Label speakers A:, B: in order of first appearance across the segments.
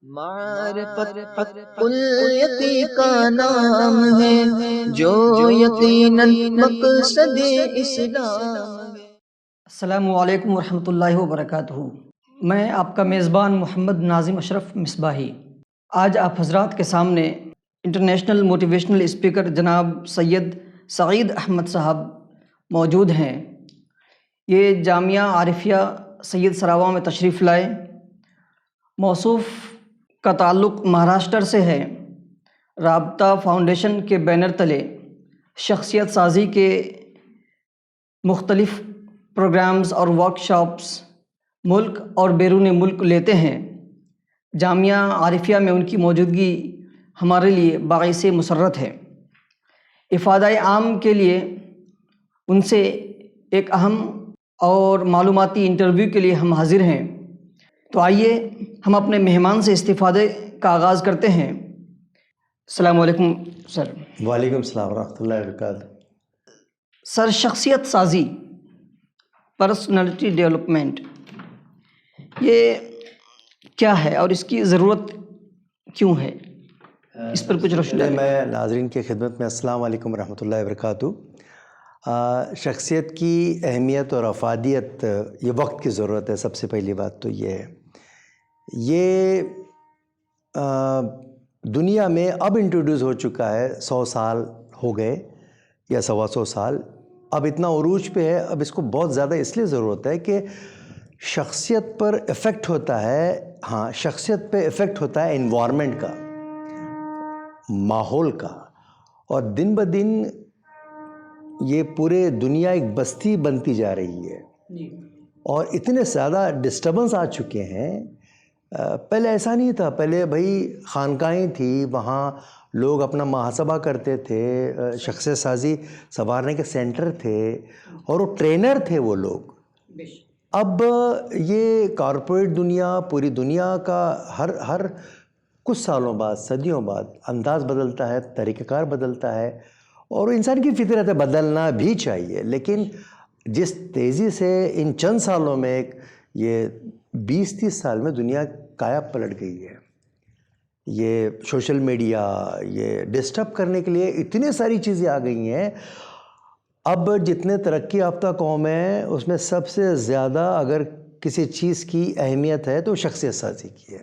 A: معرفت حق الیقی کا نام ہے جو یقیناً مقصد اسلام ہے۔
B: السلام علیکم ورحمۃ اللہ وبرکاتہ۔ میں آپ کا میزبان محمد ناظم اشرف مصباحی آج آپ حضرات کے سامنے انٹرنیشنل موٹیویشنل اسپیکر جناب سید سعید احمد صاحب موجود ہیں۔ یہ جامعہ عارفیہ سید سراواں میں تشریف لائے۔ موصوف کا تعلق مہاراشٹر سے ہے۔ رابطہ فاؤنڈیشن کے بینر تلے شخصیت سازی کے مختلف پروگرامز اور ورکشاپس ملک اور بیرون ملک لیتے ہیں۔ جامعہ عارفیہ میں ان کی موجودگی ہمارے لیے باعث مسرت ہے۔ افادہ عام کے لیے ان سے ایک اہم اور معلوماتی انٹرویو کے لیے ہم حاضر ہیں۔ تو آئیے ہم اپنے مہمان سے استفادے کا آغاز کرتے ہیں۔ السلام علیکم سر۔
C: وعلیکم السلام ورحمۃ اللہ وبرکاتہ۔
B: سر، شخصیت سازی، پرسنالٹی ڈیولپمنٹ، یہ کیا ہے اور اس کی ضرورت کیوں ہے؟ اس پر کچھ روشنی ڈالیں۔
C: میں ناظرین کی خدمت میں السلام علیکم ورحمۃ اللہ وبرکاتہ۔ شخصیت کی اہمیت اور افادیت یہ وقت کی ضرورت ہے۔ سب سے پہلی بات تو یہ ہے، یہ دنیا میں اب انٹروڈیوس ہو چکا ہے۔ 100 سال ہو گئے یا 125 سال، اب اتنا عروج پہ ہے۔ اب اس کو بہت زیادہ اس لیے ضرورت ہے کہ شخصیت پر افیکٹ ہوتا ہے، شخصیت پہ افیکٹ ہوتا ہے انوائرمنٹ کا، ماحول کا، اور دن بدن یہ پورے دنیا ایک بستی بنتی جا رہی ہے اور اتنے زیادہ ڈسٹربنس آ چکے ہیں۔ پہلے ایسا نہیں تھا۔ پہلے بھائی خانقاہیں تھی، وہاں لوگ اپنا محاسبہ کرتے تھے، شخصیت سازی سنوارنے کے سینٹر تھے اور وہ ٹرینر تھے وہ لوگ۔ اب یہ کارپوریٹ دنیا، پوری دنیا کا ہر کچھ سالوں بعد، صدیوں بعد انداز بدلتا ہے، طریقہ کار بدلتا ہے، اور انسان کی فطرت ہے، بدلنا بھی چاہیے۔ لیکن جس تیزی سے ان چند سالوں میں یہ 20-30 سال میں دنیا کایا پلٹ گئی ہے، یہ سوشل میڈیا یہ ڈسٹرب کرنے کے لیے اتنے ساری چیزیں آ گئی ہیں۔ اب جتنے ترقی یافتہ قوم ہیں اس میں سب سے زیادہ اگر کسی چیز کی اہمیت ہے تو شخصیت سازی کی ہے۔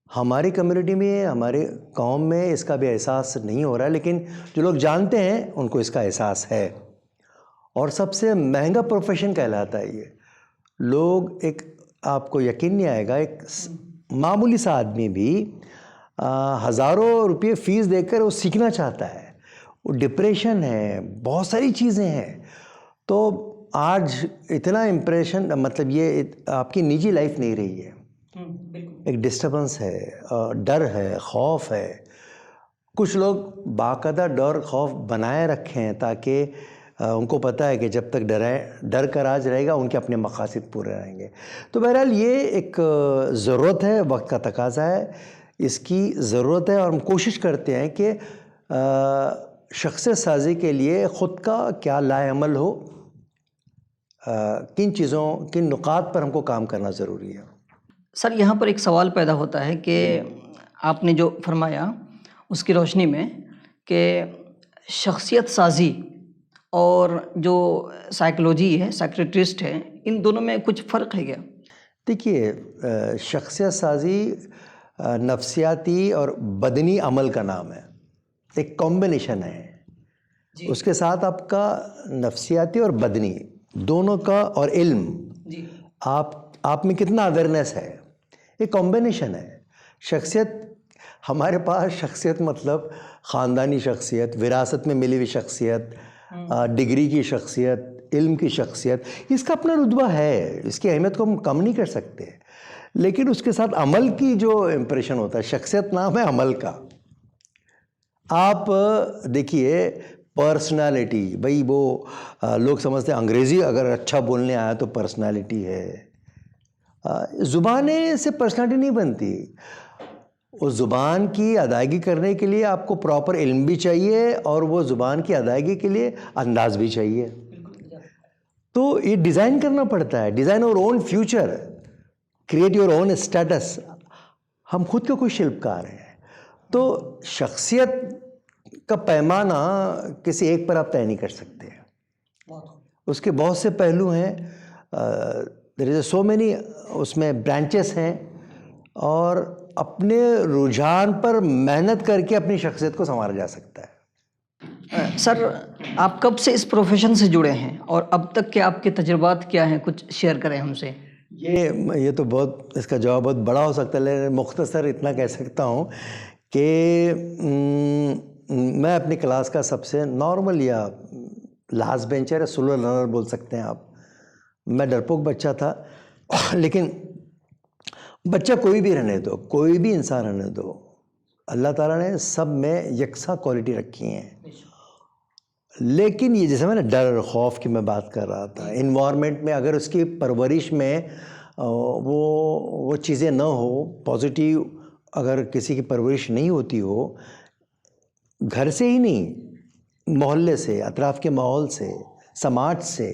C: ہماری کمیونٹی میں، ہمارے قوم میں اس کا بھی احساس نہیں ہو رہا ہے، لیکن جو لوگ جانتے ہیں ان کو اس کا احساس ہے، اور سب سے مہنگا پروفیشن کہلاتا ہے یہ۔ لوگ آپ کو یقین نہیں آئے گا، ایک معمولی سا آدمی بھی ہزاروں روپے فیس دے کر وہ سیکھنا چاہتا ہے۔ وہ ڈپریشن ہے، بہت ساری چیزیں ہیں۔ تو آج اتنا امپریشن، مطلب یہ آپ کی نجی لائف نہیں رہی ہے، ایک ڈسٹربنس ہے، ڈر ہے، خوف ہے۔ کچھ لوگ باقاعدہ ڈر خوف بنائے رکھے ہیں تاکہ ان کو پتہ ہے کہ جب تک ڈر کا راج رہے گا ان کے اپنے مقاصد پورے رہیں گے۔ تو بہرحال یہ ایک ضرورت ہے، وقت کا تقاضا ہے، اس کی ضرورت ہے، اور ہم کوشش کرتے ہیں کہ شخصیت سازی کے لیے خود کا کیا لائے عمل ہو، کن نقاط پر ہم کو کام کرنا ضروری ہے۔
B: سر، یہاں پر ایک سوال پیدا ہوتا ہے کہ آپ نے جو فرمایا اس کی روشنی میں کہ شخصیت سازی اور جو سائیکلوجی ہے، سائیکٹرسٹ ہے، ان دونوں میں کچھ فرق ہے کیا؟
C: دیکھیے، شخصیت سازی نفسیاتی اور بدنی عمل کا نام ہے، ایک کمبینیشن ہے۔ اس کے ساتھ آپ کا نفسیاتی اور بدنی دونوں کا، اور علم، آپ میں کتنا اویئرنیس ہے، ایک کمبینیشن ہے۔ شخصیت، ہمارے پاس شخصیت مطلب خاندانی شخصیت، وراثت میں ملی ہوئی شخصیت، ڈگری کی شخصیت، علم کی شخصیت، اس کا اپنا رتبہ ہے، اس کی اہمیت کو ہم کم نہیں کر سکتے۔ لیکن اس کے ساتھ عمل کی جو امپریشن ہوتا ہے، شخصیت نام ہے عمل کا۔ آپ دیکھیے پرسنالٹی، بھائی وہ لوگ سمجھتے ہیں انگریزی اگر اچھا بولنے آیا تو پرسنالٹی ہے۔ زبانیں سے پرسنالٹی نہیں بنتی، اس زبان کی ادائیگی کرنے کے لیے آپ کو پراپر علم بھی چاہیے، اور وہ زبان کی ادائیگی کے لیے انداز بھی چاہیے۔ تو یہ ڈیزائن کرنا پڑتا ہے، ڈیزائن اور own future, create your own status. ہم خود کے کوئی شلپکار ہیں. تو شخصیت کا پیمانہ کسی ایک پر آپ طے نہیں کر سکتے. اس کے بہت سے پہلو ہیں, دیر از سو مینی, اس میں برانچز ہیں, اور اپنے رجحان پر محنت کر کے اپنی شخصیت کو سنوارا جا سکتا ہے.
B: سر آپ کب سے اس پروفیشن سے جڑے ہیں اور اب تک کے آپ کے تجربات کیا ہیں, کچھ شیئر کریں ہم سے.
C: یہ تو بہت, اس کا جواب بہت بڑا ہو سکتا ہے, لیکن مختصر اتنا کہہ سکتا ہوں کہ میں اپنی کلاس کا سب سے نارمل یا لاسٹ بینچر یا سلو لرنر بول سکتے ہیں آپ. میں ڈرپوک بچہ تھا, لیکن بچہ کوئی بھی رہنے دو, کوئی بھی انسان رہنے دو, اللہ تعالیٰ نے سب میں یکساں کوالٹی رکھی ہیں. لیکن یہ جیسے میں نے ڈر خوف کی میں بات کر رہا تھا, انوائرمنٹ میں اگر اس کی پرورش میں وہ چیزیں نہ ہو, پازیٹیو اگر کسی کی پرورش نہیں ہوتی ہو, گھر سے ہی نہیں, محلے سے, اطراف کے ماحول سے, سماج سے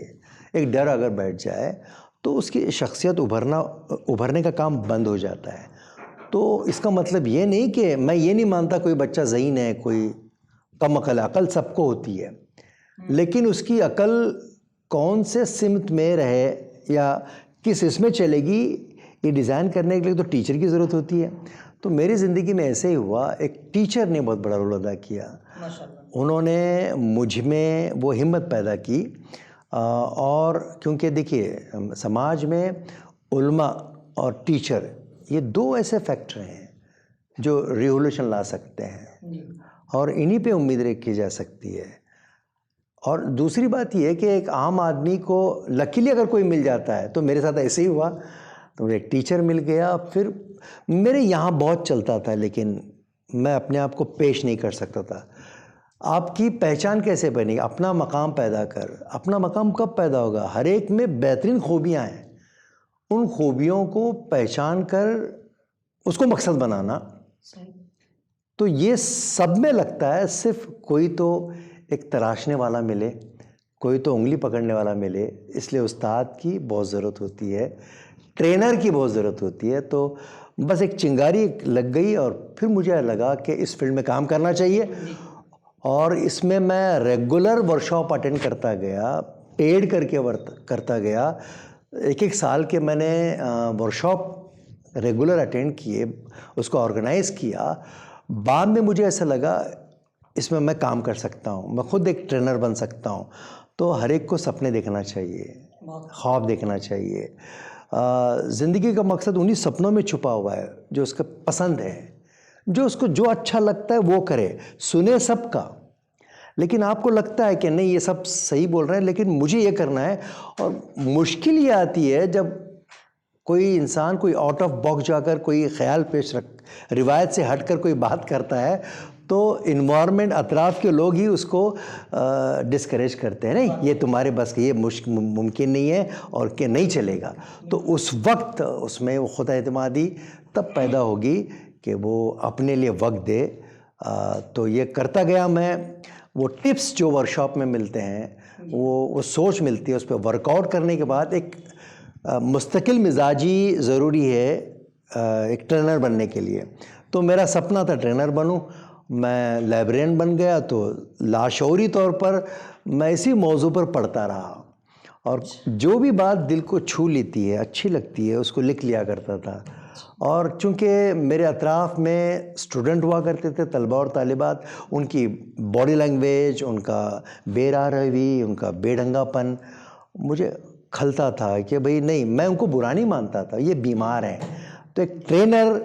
C: ایک ڈر اگر بیٹھ جائے تو اس کی شخصیت ابھرنے کا کام بند ہو جاتا ہے. تو اس کا مطلب یہ نہیں کہ میں یہ نہیں مانتا کوئی بچہ ذہین ہے, کوئی کم عقل. عقل سب کو ہوتی ہے, لیکن اس کی عقل کون سے سمت میں رہے یا کس اس میں چلے گی, یہ ڈیزائن کرنے کے لیے تو ٹیچر کی ضرورت ہوتی ہے. تو میری زندگی میں ایسے ہی ہوا, ایک ٹیچر نے بہت بڑا رول ادا کیا. انہوں نے مجھ میں وہ ہمت پیدا کی, اور کیونکہ دیکھیے سماج میں علماء اور ٹیچر یہ دو ایسے فیکٹر ہیں جو ریولوشن لا سکتے ہیں, اور انہی پہ امید رکھی جا سکتی ہے. اور دوسری بات یہ ہے کہ ایک عام آدمی کو لکیلی اگر کوئی مل جاتا ہے, تو میرے ساتھ ایسے ہی ہوا, تو مجھے ایک ٹیچر مل گیا. پھر میرے یہاں بہت چلتا تھا, لیکن میں اپنے آپ کو پیش نہیں کر سکتا تھا. آپ کی پہچان کیسے بنے گی؟ اپنا مقام پیدا کر. اپنا مقام کب پیدا ہوگا؟ ہر ایک میں بہترین خوبیاں ہیں, ان خوبیوں کو پہچان کر اس کو مقصد بنانا. تو یہ سب میں لگتا ہے, صرف کوئی تو ایک تراشنے والا ملے, کوئی تو انگلی پکڑنے والا ملے. اس لیے استاد کی بہت ضرورت ہوتی ہے, ٹرینر کی بہت ضرورت ہوتی ہے. تو بس ایک چنگاری لگ گئی, اور پھر مجھے لگا کہ اس فیلڈ میں کام کرنا چاہیے. اور اس میں ریگولر ورکشاپ اٹینڈ کرتا گیا, پیڈ کر کے کرتا گیا. ایک سال کے میں نے ورکشاپ ریگولر اٹینڈ کیے, اس کو آرگنائز کیا. بعد میں مجھے ایسا لگا اس میں میں کام کر سکتا ہوں, میں خود ایک ٹرینر بن سکتا ہوں. تو ہر ایک کو سپنے دیکھنا چاہیے, خواب دیکھنا چاہیے. زندگی کا مقصد انہی سپنوں میں چھپا ہوا ہے جو اس کا پسند ہے, جو اس کو جو اچھا لگتا ہے وہ کرے. سنے سب کا, لیکن آپ کو لگتا ہے کہ نہیں یہ سب صحیح بول رہے ہیں, لیکن مجھے یہ کرنا ہے. اور مشکل یہ آتی ہے جب کوئی انسان کوئی آؤٹ آف باکس جا کر کوئی خیال پیش روایت سے ہٹ کر کوئی بات کرتا ہے, تو انوائرمنٹ, اطراف کے لوگ ہی اس کو ڈسکریج کرتے ہیں, نہیں یہ تمہارے بس یہ ممکن نہیں ہے اور کہ نہیں چلے گا. تو اس وقت اس میں وہ خود اعتمادی تب پیدا ہوگی کہ وہ اپنے لیے وقت دے. تو یہ کرتا گیا میں. وہ ٹپس جو ورکشاپ میں ملتے ہیں, وہ سوچ ملتی ہے, اس پہ ورک آؤٹ کرنے کے بعد ایک مستقل مزاجی ضروری ہے ایک ٹرینر بننے کے لیے. تو میرا سپنا تھا ٹرینر بنوں. میں لائبریرین بن گیا, تو لاشعوری طور پر میں اسی موضوع پر پڑھتا رہا, اور جو بھی بات دل کو چھو لیتی ہے, اچھی لگتی ہے, اس کو لکھ لیا کرتا تھا. اور چونکہ میرے اطراف میں اسٹوڈنٹ ہوا کرتے تھے, طلباء اور طالبات, ان کی باڈی لینگویج, ان کا بے راہ روی, ان کا بے ڈھنگا پن مجھے کھلتا تھا کہ بھئی نہیں, میں ان کو برا نہیں مانتا تھا, یہ بیمار ہیں. تو ایک ٹرینر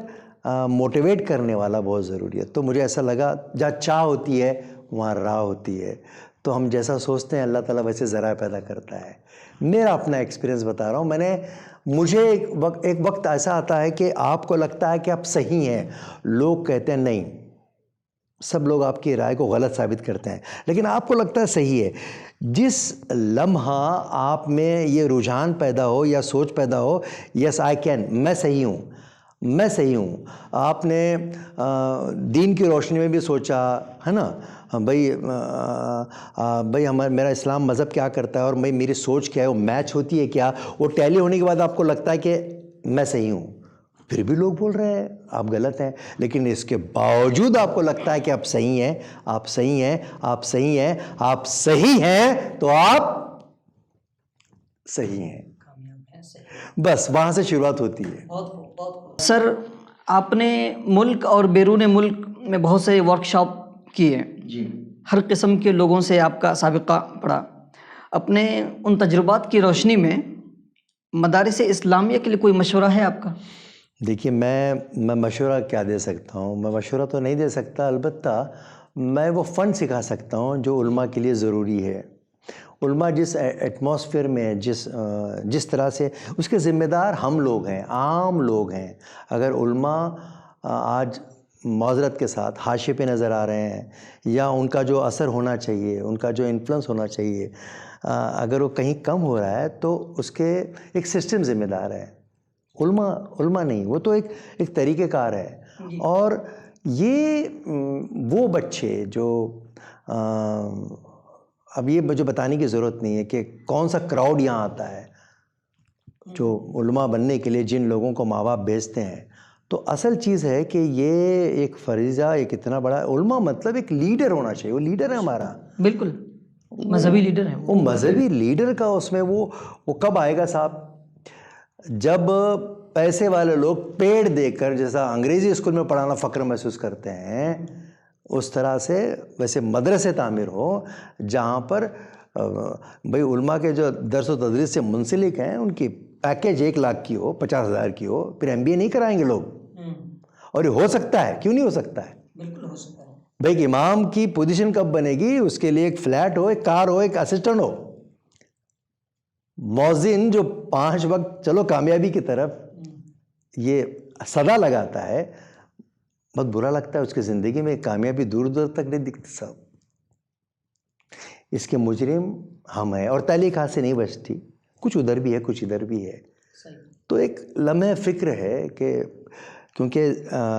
C: موٹیویٹ کرنے والا بہت ضروری ہے. تو مجھے ایسا لگا جہاں چاہ ہوتی ہے وہاں راہ ہوتی ہے. تو ہم جیسا سوچتے ہیں اللہ تعالیٰ ویسے ذرائع پیدا کرتا ہے. میرا اپنا ایکسپیرینس بتا رہا ہوں. مجھے ایک وقت ایسا آتا ہے کہ آپ کو لگتا ہے کہ آپ صحیح ہیں, لوگ کہتے ہیں نہیں, سب لوگ آپ کی رائے کو غلط ثابت کرتے ہیں, لیکن آپ کو لگتا ہے صحیح ہے. جس لمحہ آپ میں یہ رجحان پیدا ہو یا سوچ پیدا ہو, یس آئی کین, میں صحیح ہوں, میں صحیح ہوں. آپ نے دین کی روشنی میں بھی سوچا ہے نا, بھائی میرا اسلام مذہب کیا کرتا ہے اور میری سوچ کیا ہے, وہ میچ ہوتی ہے کیا, وہ ٹیلی ہونے کے بعد آپ کو لگتا ہے کہ میں صحیح ہوں. پھر بھی لوگ بول رہے ہیں آپ غلط ہیں، لیکن اس کے باوجود آپ کو لگتا ہے کہ آپ صحیح ہیں، آپ صحیح ہیں، آپ صحیح ہیں، آپ صحیح ہیں، تو آپ صحیح ہیں، بس وہاں سے شروعات ہوتی ہے۔
B: سر آپ نے ملک اور بیرون ملک میں بہت سے ورک شاپ کیے،
C: جی
B: ہر قسم کے لوگوں سے آپ کا سابقہ پڑا، اپنے ان تجربات کی روشنی میں مدارس اسلامیہ کے لیے کوئی مشورہ ہے آپ کا؟
C: دیکھیے میں مشورہ کیا دے سکتا ہوں، میں مشورہ تو نہیں دے سکتا، البتہ میں وہ فن سکھا سکتا ہوں جو علماء کے لیے ضروری ہے۔ علماء جس ایٹماسفیئر میں جس طرح سے، اس کے ذمہ دار ہم لوگ ہیں، عام لوگ ہیں۔ اگر علماء آج معذرت کے ساتھ حاشیے پہ نظر آ رہے ہیں، یا ان کا جو اثر ہونا چاہیے، ان کا جو انفلوئنس ہونا چاہیے، اگر وہ کہیں کم ہو رہا ہے تو اس کے ایک سسٹم ذمہ دار ہے، علماء نہیں، وہ تو ایک طریقہ کار ہے۔ اور یہ وہ بچے جو اب یہ مجھے بتانے کی ضرورت نہیں ہے کہ کون سا کراؤڈ یہاں آتا ہے جو علماء بننے کے لیے جن لوگوں کو ماں باپ بھیجتے ہیں، تو اصل چیز ہے کہ یہ ایک فریضہ، ایک اتنا بڑا علماء مطلب ایک لیڈر ہونا چاہیے، وہ لیڈر ہے ہمارا،
B: بالکل مذہبی لیڈر ہے
C: وہ مذہبی لیڈر کا اس میں وہ کب آئے گا صاحب؟ جب پیسے والے لوگ پیڑ دے کر، جیسا انگریزی اسکول میں پڑھانا فخر محسوس کرتے ہیں، اس طرح سے ویسے مدرسے تعمیر ہو جہاں پر بھئی علماء کے جو درس و تدریس سے منسلک ہیں ان کی پیکیج 1 لاکھ کی ہو، 50,000 کی ہو، پھر MBA نہیں کرائیں گے لوگ؟ اور یہ ہو سکتا ہے، کیوں نہیں ہو سکتا ہے؟
B: بالکل ہو سکتا ہے۔
C: بھائی ایک امام کی پوزیشن کب بنے گی؟ اس کے لیے ایک فلیٹ ہو، ایک کار ہو، ایک اسسٹنٹ ہو۔ مؤذن جو 5 وقت چلو کامیابی کی طرف یہ صدا لگاتا ہے، بہت برا لگتا ہے اس کی زندگی میں کامیابی دور دور تک نہیں دکھتی صاحب۔ اس کے مجرم ہم ہیں، اور تعلیق ہاتھ سے نہیں بچتی، کچھ ادھر بھی ہے کچھ ادھر بھی ہے۔ تو ایک لمحہ فکر ہے کہ کیونکہ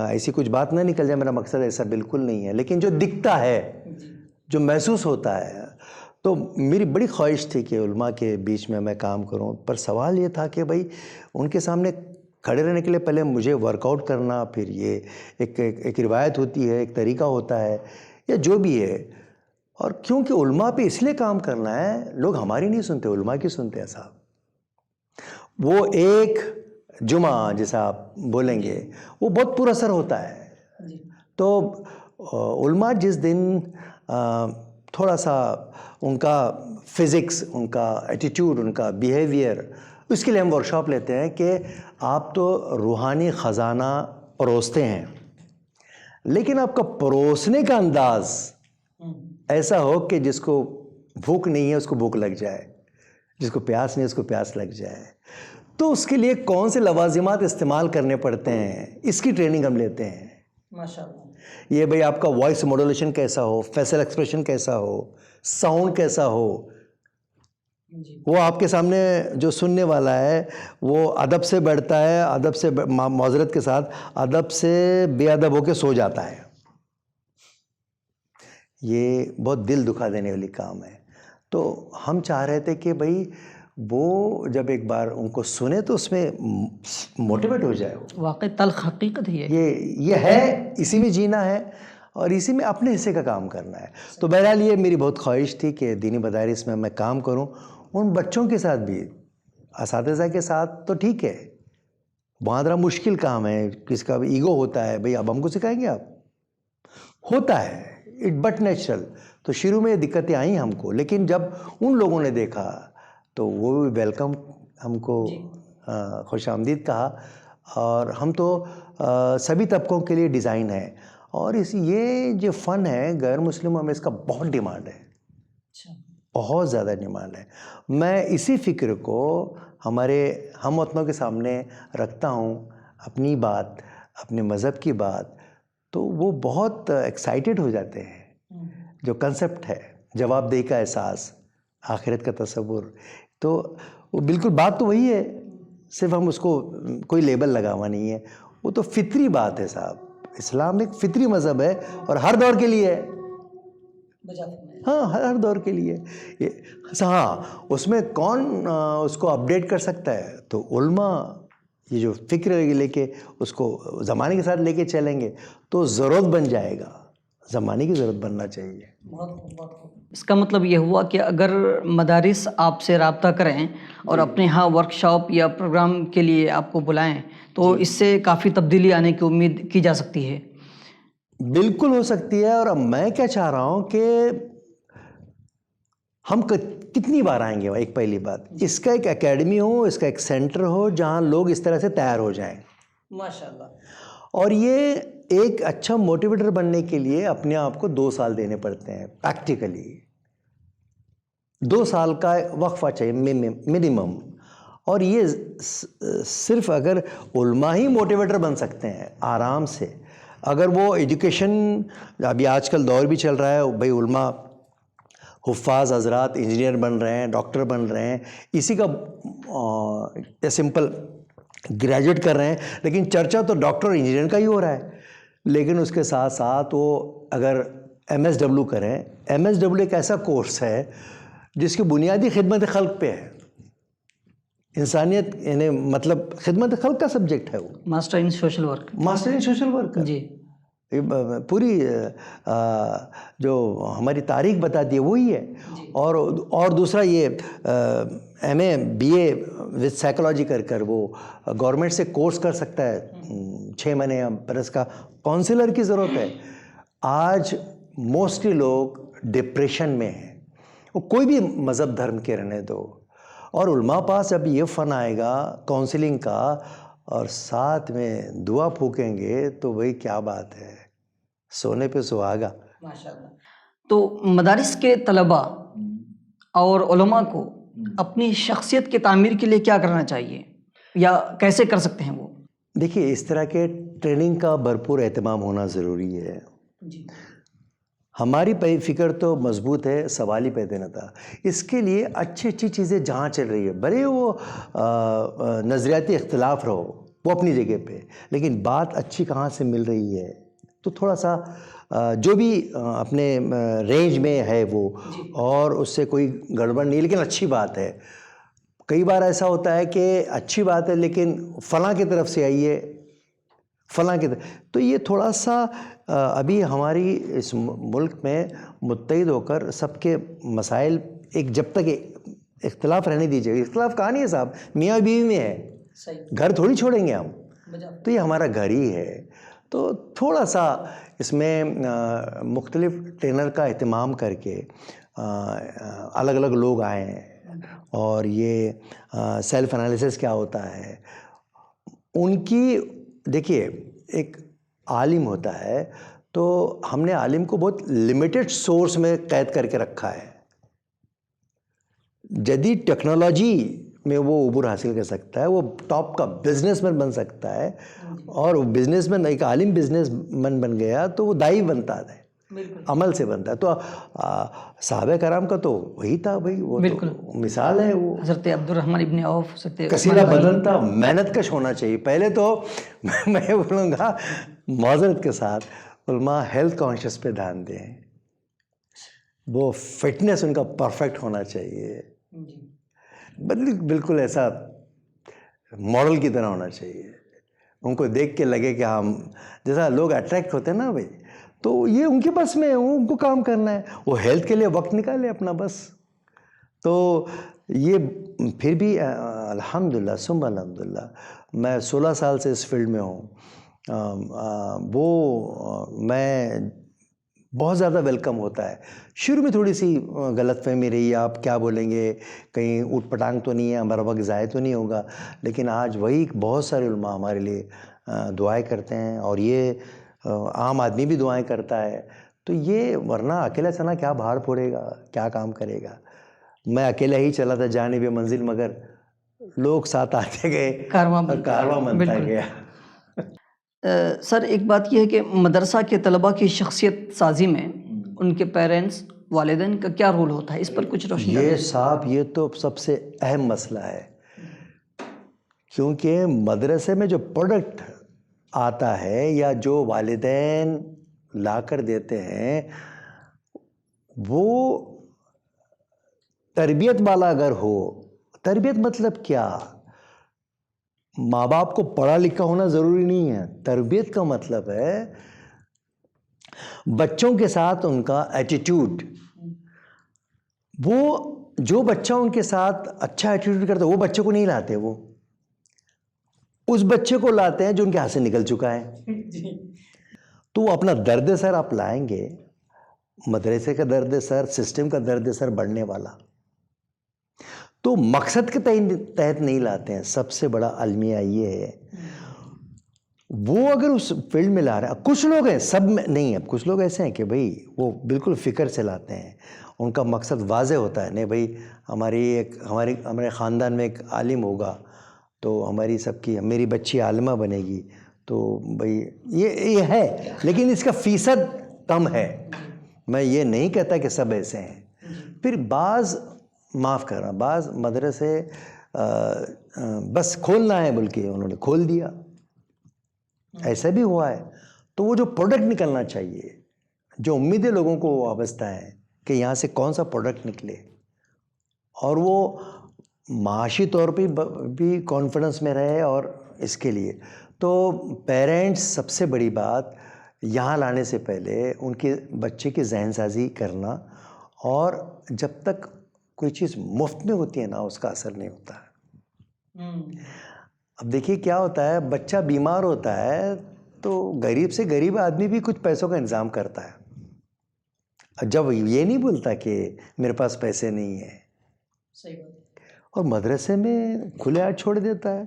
C: ایسی کچھ بات نہ نکل جائے، میرا مقصد ایسا بالکل نہیں ہے، لیکن جو دکھتا ہے، جو محسوس ہوتا ہے، تو میری بڑی خواہش تھی کہ علماء کے بیچ میں میں کام کروں، پر سوال یہ تھا کہ بھائی ان کے سامنے کھڑے رہنے کے لیے پہلے مجھے ورک آؤٹ کرنا، پھر یہ ایک روایت ہوتی ہے، ایک طریقہ ہوتا ہے، یا جو بھی ہے۔ اور کیونکہ علماء پہ اس لیے کام کرنا ہے، لوگ ہماری نہیں سنتے، علماء کی سنتے ہیں صاحب۔ وہ ایک جمعہ جیسا آپ بولیں گے وہ بہت پر اثر ہوتا ہے۔ تو علماء جس دن تھوڑا سا ان کا فزکس، ان کا ایٹیٹیوڈ، ان کا بیہیویئر، اس کے لیے ہم ورکشاپ لیتے ہیں کہ آپ تو روحانی خزانہ پروستے ہیں، لیکن آپ کا پروسنے کا انداز ایسا ہو کہ جس کو بھوک نہیں ہے اس کو بھوک لگ جائے، جس کو پیاس نہیں ہے اس کو پیاس لگ جائے۔ تو اس کے لیے کون سے لوازمات استعمال کرنے پڑتے ہیں، اس کی ٹریننگ ہم لیتے ہیں۔ ماشاءاللہ۔ یہ بھئی آپ کا وائس ماڈولیشن کیسا ہو، فیشل ایکسپریشن کیسا ہو، ساؤنڈ کیسا ہو، وہ آپ کے سامنے جو سننے والا ہے وہ ادب سے بیٹھتا ہے، ادب سے معذرت کے ساتھ ادب سے بے ادب ہو کے سو جاتا ہے۔ یہ بہت دل دکھا دینے والی کام ہے۔ تو ہم چاہ رہے تھے کہ بھئی وہ جب ایک بار ان کو سنے تو اس میں موٹیویٹ ہو جائے۔
B: واقعی تلخ حقیقت ہی ہے
C: یہ ہے، اسی میں جینا ہے اور اسی میں اپنے حصے کا کام کرنا ہے۔ تو بہرحال یہ میری بہت خواہش تھی کہ دینی مدارس میں کام کروں، ان بچوں کے ساتھ بھی، اساتذہ کے ساتھ تو ٹھیک ہے، بہت ذرا مشکل کام ہے، کس کا ایگو ہوتا ہے، بھئی اب ہم کو سکھائیں گے، آپ ہوتا ہے بٹ نیچرل۔ تو شروع میں یہ دقتیں آئیں ہم کو، لیکن جب ان لوگوں نے دیکھا تو وہ بھی ویلکم، ہم کو خوش آمدید کہا۔ اور ہم تو سبھی طبقوں کے لیے ڈیزائن ہے، اور یہ جو فن ہے غیر مسلموں میں اس کا بہت ڈیمانڈ ہے، بہت زیادہ ڈیمانڈ ہے۔ میں اسی فکر کو ہمارے ہم وطنوں کے سامنے رکھتا ہوں، اپنی بات، اپنے مذہب کی بات، تو وہ بہت ایکسائٹیڈ ہو جاتے ہیں۔ جو کنسپٹ ہے جواب دہی کا احساس، آخرت کا تصور، تو وہ بالکل بات تو وہی ہے، صرف ہم اس کو کوئی لیبل لگا ہوا نہیں ہے، وہ تو فطری بات ہے صاحب۔ اسلام ایک فطری مذہب ہے اور ہر دور کے لیے ہے، ہاں ہر دور کے لیے۔ ہاں اس میں کون اس کو اپڈیٹ کر سکتا ہے؟ تو علماء یہ جو فکر لے کے اس کو زمانے کے ساتھ لے کے چلیں گے تو ضرورت بن جائے گا، زمانے کی ضرورت بننا چاہیے۔
B: اس کا مطلب یہ ہوا کہ اگر مدارس آپ سے رابطہ کریں اور اپنے ہاں ورکشاپ یا پروگرام کے لیے آپ کو بلائیں تو اس سے کافی تبدیلی آنے کی امید کی جا سکتی ہے۔
C: بالکل ہو سکتی ہے، اور اب میں کیا چاہ رہا ہوں کہ ہم کتنی بار آئیں گے؟ ایک پہلی بات، اس کا ایک اکیڈمی ہو، اس کا ایک سینٹر ہو جہاں لوگ اس طرح سے تیار ہو جائیں،
B: ماشاءاللہ۔
C: اور یہ ایک اچھا موٹیویٹر بننے کے لیے اپنے آپ کو 2 سال دینے پڑتے ہیں پریکٹیکلی، 2 سال کا وقفہ چاہیے منیمم، اور یہ صرف اگر علماء ہی موٹیویٹر بن سکتے ہیں آرام سے، اگر وہ ایجوکیشن، ابھی آج کل دور بھی چل رہا ہے بھائی، علماء حفاظ حضرات انجینئر بن رہے ہیں، ڈاکٹر بن رہے ہیں، اسی کا سمپل گریجویٹ کر رہے ہیں، لیکن چرچا تو ڈاکٹر اور انجینئر کا ہی ہو رہا ہے، لیکن اس کے ساتھ ساتھ وہ اگر ایم ایس ڈبلیو کریں، ایم ایس ڈبلیو ایک ایسا کورس ہے جس کی بنیادی خدمت خلق پہ ہے، انسانیت، یعنی مطلب خدمت خلق کا سبجیکٹ ہے وہ،
B: master in social work.
C: Master in social work,
B: جی،
C: پوری جو ہماری تاریخ بتاتی ہے وہی ہے۔ اور دوسرا یہ M A B A with psychology کر وہ گورنمنٹ سے کورس کر سکتا ہے 6 مہینے یا برس کا، کونسلر کی ضرورت ہے۔ آج موسٹلی لوگ ڈپریشن میں ہیں، وہ کوئی بھی مذہب دھرم کے رہنے دو، اور علماء پاس اب یہ فن آئے گا کاؤنسلنگ کا، اور ساتھ میں دعا پھونکیں گے تو وہی کیا بات ہے، سونے پہ سہاگا۔
B: ماشاءاللہ۔ تو مدارس کے طلباء اور علماء کو اپنی شخصیت کی تعمیر کے لیے کیا کرنا چاہیے یا کیسے کر سکتے ہیں وہ؟
C: دیکھیے، اس طرح کے ٹریننگ کا بھرپور اہتمام ہونا ضروری ہے۔ ہماری فکر تو مضبوط ہے، سوال ہی پیدا نہ تھا۔ اس کے لیے اچھی چیزیں جہاں چل رہی ہے، بھلے وہ نظریاتی اختلاف رہو وہ اپنی جگہ پہ، لیکن بات اچھی کہاں سے مل رہی ہے، تو تھوڑا سا جو بھی اپنے رینج میں ہے وہ، اور اس سے کوئی گڑبڑ نہیں، لیکن اچھی بات ہے۔ کئی بار ایسا ہوتا ہے کہ اچھی بات ہے لیکن فلاں کی طرف سے آئیے، فلاں کی طرف، تو یہ تھوڑا سا ابھی ہماری اس ملک میں متحد ہو کر سب کے مسائل، ایک جب تک اختلاف رہنے دیجیے، اختلاف کہاں نہیں ہے صاحب، میاں بیوی میں ہے، گھر تھوڑی چھوڑیں گے ہم، تو یہ ہمارا گھر ہی ہے۔ تو تھوڑا سا اس میں مختلف ٹرینر کا اہتمام کر کے الگ الگ لوگ آئیں، اور یہ سیلف انالیسس کیا ہوتا ہے ان کی، دیکھیے ایک عالم ہوتا ہے تو ہم نے عالم کو بہت لمیٹڈ سورس میں قید کر کے رکھا ہے، جدید ٹیکنالوجی میں وہ عبور حاصل کر سکتا ہے، وہ ٹاپ کا بزنس مین بن سکتا ہے، اور بزنس مین، ایک عالم بزنس مین بن گیا تو وہ دائی بنتا ہے، عمل سے بنتا ہے۔ تو صحابہ کرام کا تو وہی تھا بھائی، وہ تو مثال ہے، وہ
B: حضرت عبد الرحمن ابن عوف،
C: کسیلہ بدن تھا، محنت کش ہونا چاہیے۔ پہلے تو میں بولوں گا معذرت کے ساتھ، علماء ہیلتھ کانشیس پہ دھیان دیں، وہ فٹنس ان کا پرفیکٹ ہونا چاہیے، بالکل ایسا ماڈل کی طرح ہونا چاہیے، ان کو دیکھ کے لگے کہ ہم جیسا لوگ اٹریکٹ ہوتے ہیں نا بھائی، تو یہ ان کے بس میں ہے، ان کو کام کرنا ہے، وہ ہیلتھ کے لیے وقت نکالے اپنا بس۔ تو یہ پھر بھی الحمدللہ ثم الحمدللہ میں 16 سال سے اس فیلڈ میں ہوں، وہ میں بہت زیادہ ویلکم ہوتا ہے۔ شروع میں تھوڑی سی غلط فہمی رہی، آپ کیا بولیں گے، کہیں اوٹ پٹانگ تو نہیں ہے، ہمارا وقت ضائع تو نہیں ہوگا، لیکن آج وہی بہت سارے علماء ہمارے لیے دعائیں کرتے ہیں، اور یہ عام آدمی بھی دعائیں کرتا ہے۔ تو یہ ورنہ اکیلا چلنا کیا بھاڑ پھوڑے گا، کیا کام کرے گا۔ میں اکیلا ہی چلا تھا جانب منزل، مگر لوگ ساتھ آتے گئے، کارواں بنتا گیا۔
B: سر ایک بات یہ ہے کہ مدرسہ کے طلباء کی شخصیت سازی میں ان کے پیرنٹس، والدین کا کیا رول ہوتا ہے، اس پر کچھ روشنی ڈالیں۔
C: یہ صاحب، یہ تو سب سے اہم مسئلہ ہے، کیونکہ مدرسے میں جو پروڈکٹ آتا ہے یا جو والدین لا کر دیتے ہیں، وہ تربیت والا اگر ہو، تربیت مطلب کیا، ماں باپ کو پڑھا لکھا ہونا ضروری نہیں ہے. تربیت کا مطلب ہے بچوں کے ساتھ ان کا ایٹیٹیوڈ. وہ جو بچہ ان کے ساتھ اچھا ایٹیٹیوڈ کرتا ہے وہ بچے کو نہیں لاتے, وہ اس بچے کو لاتے ہیں جو ان کے ہاتھ سے نکل چکا ہے. تو وہ اپنا درد سر آپ لائیں گے, مدرسے کا درد سر, سسٹم کا درد سر بڑھنے والا, تو مقصد کے تحت نہیں لاتے ہیں. سب سے بڑا المیہ یہ ہے, وہ اگر اس فیلڈ میں لا رہے ہیں, کچھ لوگ ہیں, سب میں نہیں ہے, کچھ لوگ ایسے ہیں کہ بھائی وہ بالکل فکر سے لاتے ہیں, ان کا مقصد واضح ہوتا ہے, نہیں بھائی ہمارے خاندان میں ایک عالم ہوگا تو ہماری سب کی, میری بچی عالمہ بنے گی, تو بھائی یہ ہے, لیکن اس کا فیصد کم ہے. میں یہ نہیں کہتا کہ سب ایسے ہیں. پھر بعض, معاف کرنا, بعض مدرسے بس کھولنا ہے بلکہ انہوں نے کھول دیا, ایسا بھی ہوا ہے. تو وہ جو پروڈکٹ نکلنا چاہیے, جو امیدیں لوگوں کو وابستہ ہیں کہ یہاں سے کون سا پروڈکٹ نکلے, اور وہ معاشی طور پہ بھی کانفیڈنس میں رہے, اور اس کے لیے تو پیرنٹس سب سے بڑی بات یہاں لانے سے پہلے ان کے بچے کی ذہن سازی کرنا, اور جب تک کوئی چیز مفت میں ہوتی ہے نا اس کا اثر نہیں ہوتا ہے. اب دیکھیے کیا ہوتا ہے, بچہ بیمار ہوتا ہے تو غریب سے غریب آدمی بھی کچھ پیسوں کا انتظام کرتا ہے, جب یہ نہیں بولتا کہ میرے پاس پیسے نہیں ہیں. اور مدرسے میں کھلے ہاتھ چھوڑ دیتا ہے,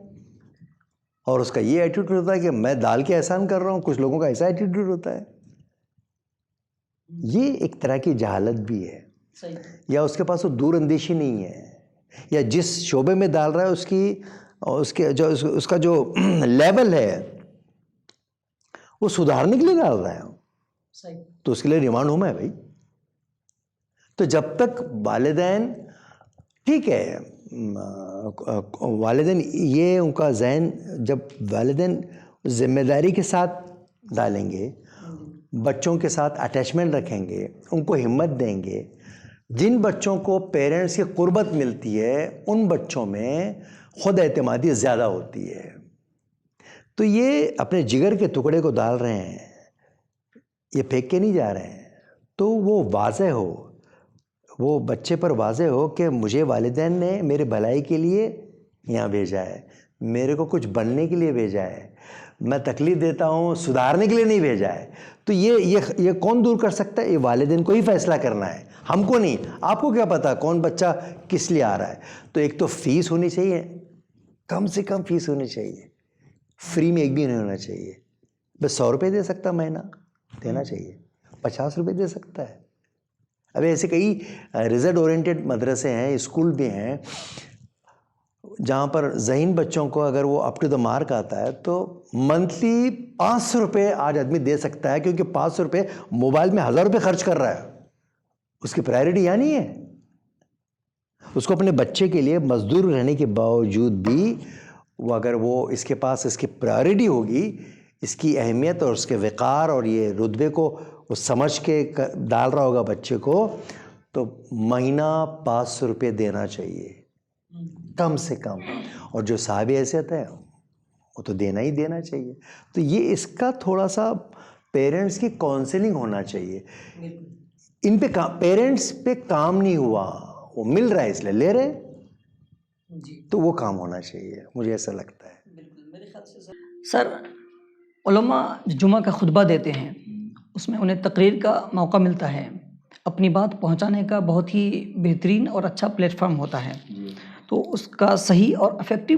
C: اور اس کا یہ ایٹیٹیوڈ ہوتا ہے کہ میں دال کے احسان کر رہا ہوں. کچھ لوگوں کا ایسا ایٹیٹیوڈ ہوتا ہے. یہ ایک طرح کی جہالت بھی ہے, یا اس کے پاس وہ دور اندیشی نہیں ہے, یا جس شعبے میں ڈال رہا ہے اس کا جو لیول ہے وہ سدھارنے کے لیے ڈال رہا ہے, تو اس کے لیے ریمانڈ ہوم ہے بھائی. تو جب تک والدین, ٹھیک ہے, والدین یہ ان کا ذہن, جب والدین ذمہ داری کے ساتھ ڈالیں گے, بچوں کے ساتھ اٹیچمنٹ رکھیں گے, ان کو ہمت دیں گے, جن بچوں کو پیرنٹس کی قربت ملتی ہے ان بچوں میں خود اعتمادی زیادہ ہوتی ہے. تو یہ اپنے جگر کے ٹکڑے کو ڈال رہے ہیں, یہ پھینک کے نہیں جا رہے ہیں. تو وہ واضح ہو, وہ بچے پر واضح ہو کہ مجھے والدین نے میرے بھلائی کے لیے یہاں بھیجا ہے, میرے کو کچھ بننے کے لیے بھیجا ہے, میں تکلیف دیتا ہوں سدھارنے کے لیے نہیں بھیجا ہے. تو یہ کون دور کر سکتا ہے؟ یہ والدین کو ہی فیصلہ کرنا ہے, ہم کو نہیں. آپ کو کیا پتا کون بچہ کس لیے آ رہا ہے؟ تو ایک تو فیس ہونی چاہیے, کم سے کم فیس ہونی چاہیے, فری میں ایک بھی نہیں ہونا چاہیے. بس 100 روپے دے سکتا مہینہ دینا چاہیے, 50 روپے دے سکتا ہے. ابھی ایسے کئی ریزلٹ اورینٹیڈ مدرسے ہیں, اسکول بھی ہیں, جہاں پر ذہین بچوں کو اگر وہ اپ ٹو دا مارک آتا ہے تو منتھلی 500 روپے آج آدمی دے سکتا ہے, کیونکہ 500 روپے موبائل میں 1000 روپے خرچ کر رہا ہے. اس کی پرائرٹی یہاں نہیں ہے. اس کو اپنے بچے کے لیے مزدور رہنے کے باوجود بھی وہ اگر وہ اس کے پاس اس کی پرائرٹی ہوگی, اس کی اہمیت اور اس کے وقار اور یہ رتبے کو وہ سمجھ کے ڈال رہا ہوگا بچے کو, تو مہینہ 500 روپے دینا چاہیے کم سے کم. اور جو صاحب حیثیت ہے وہ تو دینا ہی دینا چاہیے. تو یہ اس کا تھوڑا سا پیرنٹس کی کاؤنسلنگ ہونا چاہیے. ان پہ پیرنٹس پہ کام نہیں ہوا, وہ مل رہا ہے اس لیے لے رہے, تو وہ کام ہونا چاہیے, مجھے ایسا لگتا ہے.
B: سر, علماء جمعہ کا خطبہ دیتے ہیں, اس میں انہیں تقریر کا موقع ملتا ہے, اپنی بات پہنچانے کا بہت ہی بہترین اور اچھا پلیٹ فارم ہوتا ہے. تو اس کا صحیح اور افیکٹو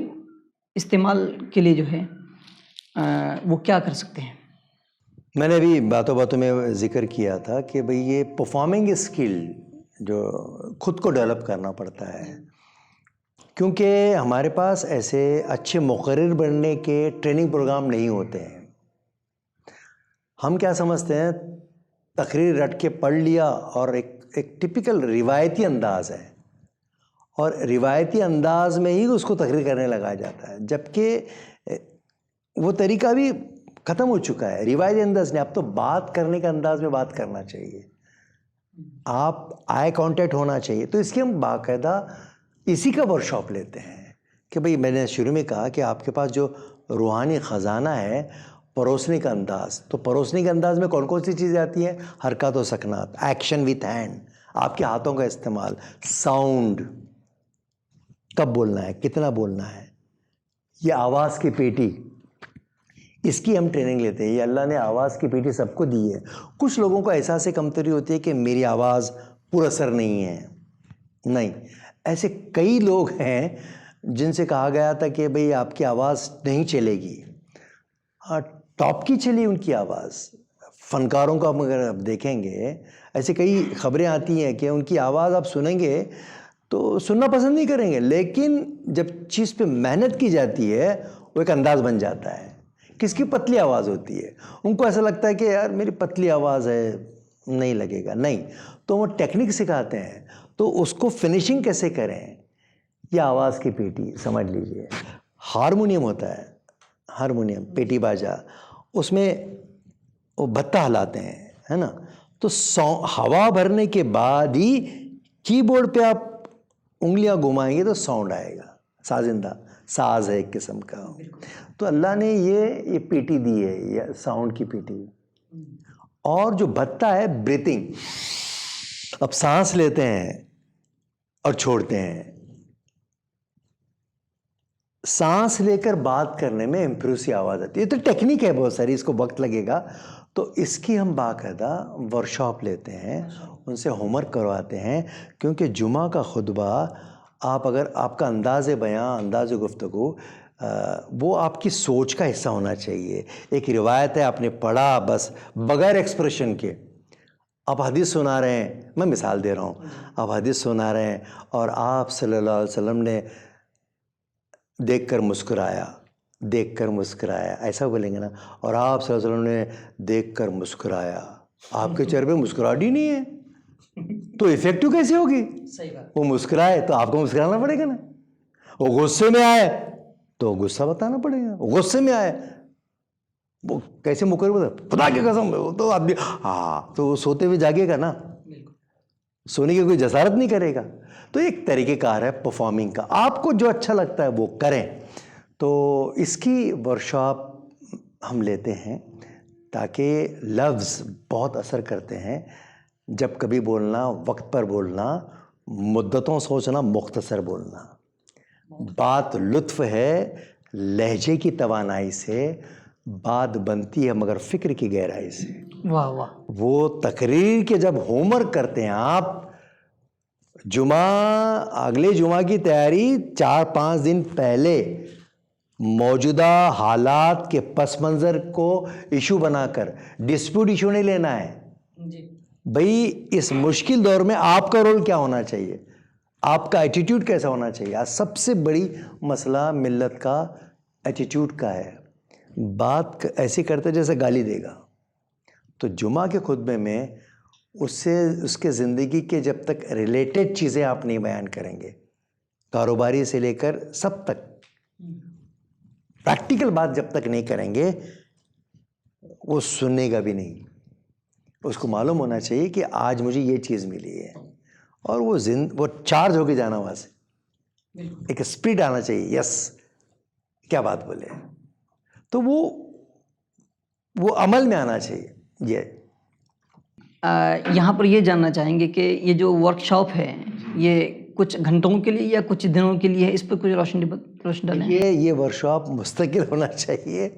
B: استعمال کے لیے جو ہے وہ کیا کر سکتے ہیں؟
C: میں نے ابھی باتوں باتوں میں ذکر کیا تھا کہ بھئی یہ پرفارمنگ اسکل جو خود کو ڈیولپ کرنا پڑتا ہے, کیونکہ ہمارے پاس ایسے اچھے مقرر بننے کے ٹریننگ پروگرام نہیں ہوتے ہیں. ہم کیا سمجھتے ہیں, تقریر رٹ کے پڑھ لیا, اور ایک ٹپیکل روایتی انداز ہے, اور روایتی انداز میں ہی اس کو تقریر کرنے لگایا جاتا ہے, جبکہ وہ طریقہ بھی ختم ہو چکا ہے. روایتی انداز نہیں, اب تو بات کرنے کے انداز میں بات کرنا چاہیے, آپ آئی کانٹیکٹ ہونا چاہیے. تو اس کی ہم باقاعدہ اسی کا ورک شاپ لیتے ہیں کہ بھئی میں نے شروع میں کہا کہ آپ کے پاس جو روحانی خزانہ ہے پروسنے کا انداز، تو پروسنے کے انداز میں کون کون سی چیزیں آتی ہیں؟ حرکات و سکنات، ایکشن وتھ ہینڈ، آپ کے ہاتھوں کا استعمال، ساؤنڈ، کب بولنا ہے، کتنا بولنا ہے، یہ آواز کی پیٹی، اس کی ہم ٹریننگ لیتے ہیں. یہ اللہ نے آواز کی پیٹی سب کو دی ہے. کچھ لوگوں کو احساس کمتری ہوتی ہے کہ میری آواز پر اثر نہیں ہے. نہیں، ایسے کئی لوگ ہیں جن سے کہا گیا تھا کہ بھئی آپ کی آواز نہیں چلے گی. ہاں، ٹاپ کی چلی ان کی آواز. فنکاروں کا اگر آپ دیکھیں گے، ایسے کئی خبریں آتی ہیں کہ ان کی آواز آپ سنیں گے تو سننا پسند نہیں کریں گے، لیکن جب چیز پہ محنت کی جاتی ہے وہ ایک انداز بن جاتا ہے. کس کی پتلی آواز ہوتی ہے، ان کو ایسا لگتا ہے کہ یار میری پتلی آواز ہے، نہیں لگے گا. نہیں، تو وہ ٹیکنیک سکھاتے ہیں. تو اس کو فنیشنگ کیسے کریں، یہ آواز کی پیٹی سمجھ لیجئے. ہارمونیم ہوتا ہے، ہارمونیم پیٹی باجا، اس میں وہ بھتہ ہلاتے ہیں، ہے نا. تو ہوا بھرنے کے بعد ہی کی بورڈ پہ آپ انگلیاں گھمائیں گے تو ساؤنڈ آئے گا. سازندہ ساز ہے ایک قسم کا. تو اللہ نے یہ پیٹی دی ہے، یہ ساؤنڈ کی پیٹی. اور جو بھتہ ہے بریتنگ، اب سانس لیتے ہیں اور چھوڑتے ہیں. سانس لے کر بات کرنے میں امپروو سی آواز آتی ہے. تو ٹیکنیک ہے بہت ساری، اس کو وقت لگے گا. تو اس کی ہم باقاعدہ ورکشاپ لیتے ہیں، ان سے ہوم ورک کرواتے ہیں. کیونکہ جمعہ کا خطبہ اگر آپ کا انداز بیاں، انداز گفتگو، وہ آپ کی سوچ کا حصہ ہونا چاہیے. ایک روایت ہے، آپ نے پڑھا بس بغیر ایکسپریشن کے. آپ حدیث سنا رہے ہیں، میں مثال دے رہا ہوں، آپ حدیث سنا رہے ہیں اور آپ صلی اللہ علیہ وسلم نے دیکھ کر مسکرایا، دیکھ کر مسکرایا، ایسا بولیں گے نا. اور آپ صلی اللہ علیہ وسلم نے دیکھ کر مسکرایا، آپ کے چہرے پہ مسکراہٹ ہی نہیں ہے، تو افیکٹو کیسے ہوگی؟ وہ مسکرائے تو آپ کو مسکرانا پڑے گا نا. وہ غصے میں آئے تو غصہ بتانا پڑے گا. غصے میں آئے وہ کیسے مکر خدا کی قسم، تو آدمی تو وہ سوتے ہوئے جاگے گا نا، سونے کی کوئی جسارت نہیں کرے گا. تو ایک طریقہ کار ہے پرفارمنگ کا، آپ کو جو اچھا لگتا ہے وہ کریں. تو اس کی ورکشاپ ہم لیتے ہیں تاکہ لفظ بہت اثر کرتے ہیں. جب کبھی بولنا، وقت پر بولنا، مدتوں سوچنا، مختصر بولنا. بات لطف ہے، لہجے کی توانائی سے بات بنتی ہے مگر فکر کی گہرائی سے.
B: واہ واہ.
C: وہ تقریر کے جب ہوم ورک کرتے ہیں آپ، اگلے جمعہ کی تیاری 4-5 دن پہلے موجودہ حالات کے پس منظر کو ایشو بنا کر، ڈسپیوٹ ایشو نہیں لینا ہے. بھئی اس مشکل دور میں آپ کا رول کیا ہونا چاہیے، آپ کا ایٹیٹیوڈ کیسا ہونا چاہیے. آج سب سے بڑی مسئلہ ملت کا ایٹیٹیوڈ کا ہے. بات ایسی کرتے جیسے گالی دے گا. تو جمعہ کے خطبے میں اس کے زندگی کے جب تک ریلیٹڈ چیزیں آپ نہیں بیان کریں گے، کاروباری سے لے کر سب تک پریکٹیکل بات جب تک نہیں کریں گے، وہ سننے گا بھی نہیں. اس کو معلوم ہونا چاہیے کہ آج مجھے یہ چیز ملی ہے، اور وہ چارج ہو کے جانا وہاں سے. ایک اسپرٹ آنا چاہیے، یس کیا بات بولے، تو وہ عمل میں آنا چاہیے.
B: یہاں پر یہ جاننا چاہیں گے کہ یہ جو ورکشاپ ہے یہ کچھ گھنٹوں کے لیے یا کچھ دنوں کے لیے ہے، اس پہ کچھ روشنی ڈالیں.
C: یہ ورکشاپ مستقل ہونا چاہیے.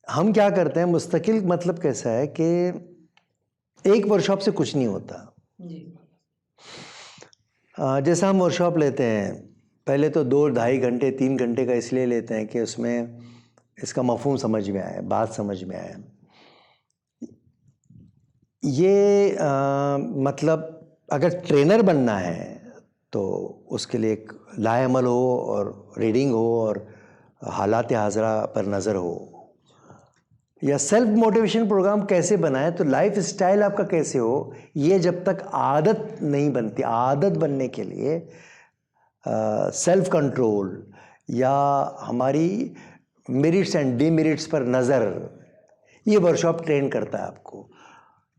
C: ہم کیا کرتے ہیں مستقل، مطلب کیسا ہے کہ ایک ورکشاپ سے کچھ نہیں ہوتا. جیسا ہم ورکشاپ لیتے ہیں، پہلے تو 2-2.5 گھنٹے 3 گھنٹے کا اس لیے لیتے ہیں کہ اس میں اس کا مفہوم سمجھ میں آئے، بات سمجھ میں آئے. یہ مطلب اگر ٹرینر بننا ہے تو اس کے لیے ایک لائے عمل ہو اور ریڈنگ ہو اور حالات حاضرہ پر نظر ہو. یا سیلف موٹیویشن پروگرام کیسے بنائے تو لائف اسٹائل آپ کا کیسے ہو، یہ جب تک عادت نہیں بنتی. عادت بننے کے لیے سیلف کنٹرول یا ہماری میرٹس اینڈ ڈی میرٹس پر نظر، یہ ورکشاپ ٹرین کرتا ہے آپ کو.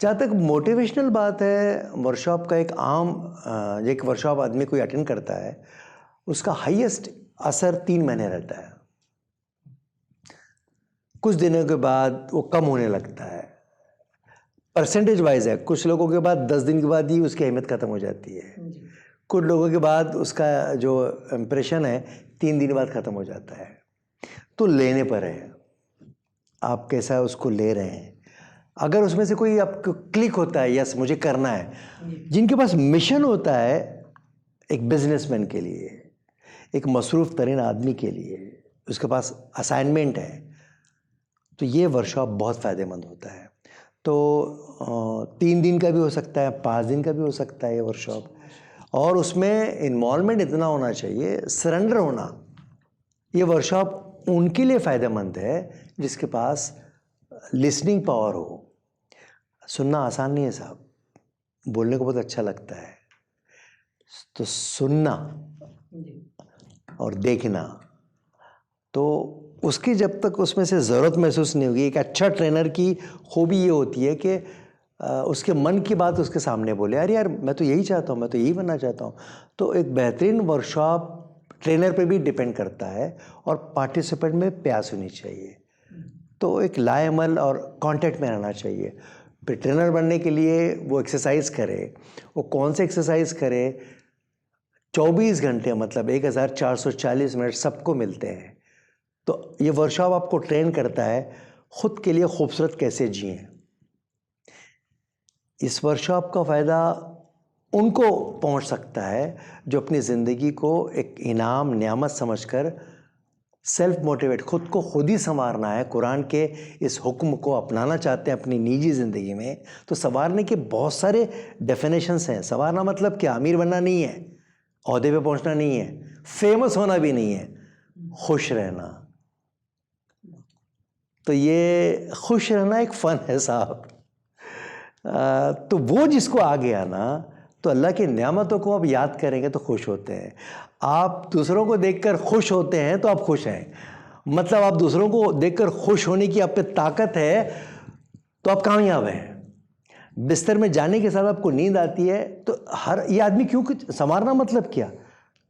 C: جہاں تک موٹیویشنل بات ہے، ورکشاپ کا ایک ورکشاپ آدمی کوئی اٹینڈ کرتا ہے اس کا ہائیسٹ اثر 3 مہینے رہتا ہے. کچھ دنوں کے بعد وہ کم ہونے لگتا ہے. پرسنٹیج وائز ہے, کچھ لوگوں کے بعد 10 دن کے بعد ہی اس کی اہمیت ختم ہو جاتی ہے, کچھ لوگوں کے بعد اس کا جو امپریشن ہے 3 دن بعد ختم ہو جاتا ہے. تو لینے پر ہے آپ کیسا اس کو لے رہے ہیں. اگر اس میں سے کوئی آپ کو کلک ہوتا ہے, یس مجھے کرنا ہے, جن کے پاس مشن ہوتا ہے, ایک بزنس مین کے لیے, ایک مصروف ترین آدمی کے لیے, اس کے پاس اسائنمنٹ ہے, تو یہ ورکشاپ بہت فائدہ مند ہوتا ہے. تو 3 دن کا بھی ہو سکتا ہے, 5 دن کا بھی ہو سکتا ہے یہ ورکشاپ, اور اس میں انوالومنٹ اتنا ہونا چاہیے, سرنڈر ہونا. یہ ورکشاپ ان کے لیے فائدہ مند ہے جس کے پاس لسننگ پاور ہو. سننا آسان نہیں ہے صاحب, بولنے کو بہت اچھا لگتا ہے, تو سننا اور دیکھنا, تو اس کی جب تک اس میں سے ضرورت محسوس نہیں ہوگی. ایک اچھا ٹرینر کی خوبی یہ ہوتی ہے کہ اس کے من کی بات اس کے سامنے بولے, ارے یار میں تو یہی چاہتا ہوں, میں تو یہی بننا چاہتا ہوں. تو ایک بہترین ورکشاپ ٹرینر پہ بھی ڈیپینڈ کرتا ہے, اور پارٹیسپینٹ میں پیاس ہونی چاہیے. تو ایک لائے عمل اور کانٹیکٹ میں رہنا چاہیے. پھر ٹرینر بننے کے لیے وہ ایکسرسائز کرے, وہ کون سے ایکسرسائز کرے. 24 گھنٹے مطلب 1440 منٹ سب کو ملتے ہیں. تو یہ ورکشاپ آپ کو ٹرین کرتا ہے خود کے لیے خوبصورت کیسے جئیں. اس ورکشاپ کا فائدہ ان کو پہنچ سکتا ہے جو اپنی زندگی کو ایک انعام نعمت سمجھ کر سیلف موٹیویٹ, خود کو خود ہی سنوارنا ہے, قرآن کے اس حکم کو اپنانا چاہتے ہیں اپنی نجی زندگی میں. تو سنوارنے کے بہت سارے ڈیفینیشنس ہیں. سنوارنا مطلب کیا؟ امیر بننا نہیں ہے, عہدے پہ پہنچنا نہیں ہے, فیمس ہونا بھی نہیں ہے, خوش رہنا. تو یہ خوش رہنا ایک فن ہے صاحب. تو وہ جس کو آ گیا نا, تو اللہ کی نعمتوں کو آپ یاد کریں گے تو خوش ہوتے ہیں. آپ دوسروں کو دیکھ کر خوش ہوتے ہیں تو آپ خوش ہیں. مطلب آپ دوسروں کو دیکھ کر خوش ہونے کی آپ پہ طاقت ہے تو آپ کامیاب ہیں. بستر میں جانے کے ساتھ آپ کو نیند آتی ہے تو یہ آدمی کیوں سنوارنا مطلب کیا؟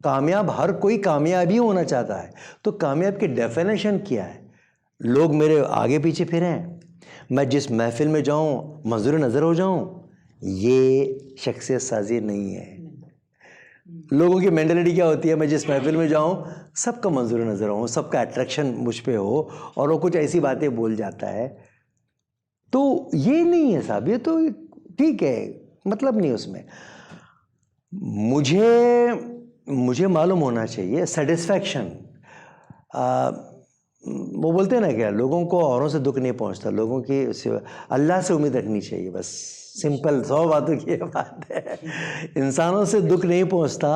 C: کامیاب ہر کوئی کامیابی ہونا چاہتا ہے. تو کامیاب کی ڈیفینیشن کیا ہے؟ لوگ میرے آگے پیچھے پھریں, میں جس محفل میں جاؤں منظور نظر ہو جاؤں, یہ شخصیت سازی نہیں ہے. لوگوں کی مینٹلٹی کیا ہوتی ہے؟ میں جس محفل میں جاؤں سب کا منظور نظر ہوں, سب کا اٹریکشن مجھ پہ ہو, اور وہ کچھ ایسی باتیں بول جاتا ہے. تو یہ نہیں ہے صاحب, یہ تو ٹھیک ہے, مطلب نہیں اس میں. مجھے معلوم ہونا چاہیے سیٹسفیکشن. وہ بولتے ہیں نا کیا, لوگوں کو اوروں سے دکھ نہیں پہنچتا, لوگوں کی اللہ سے امید رکھنی چاہیے. بس سمپل 100 باتوں کی یہ بات ہے. انسانوں سے دکھ نہیں پہنچتا,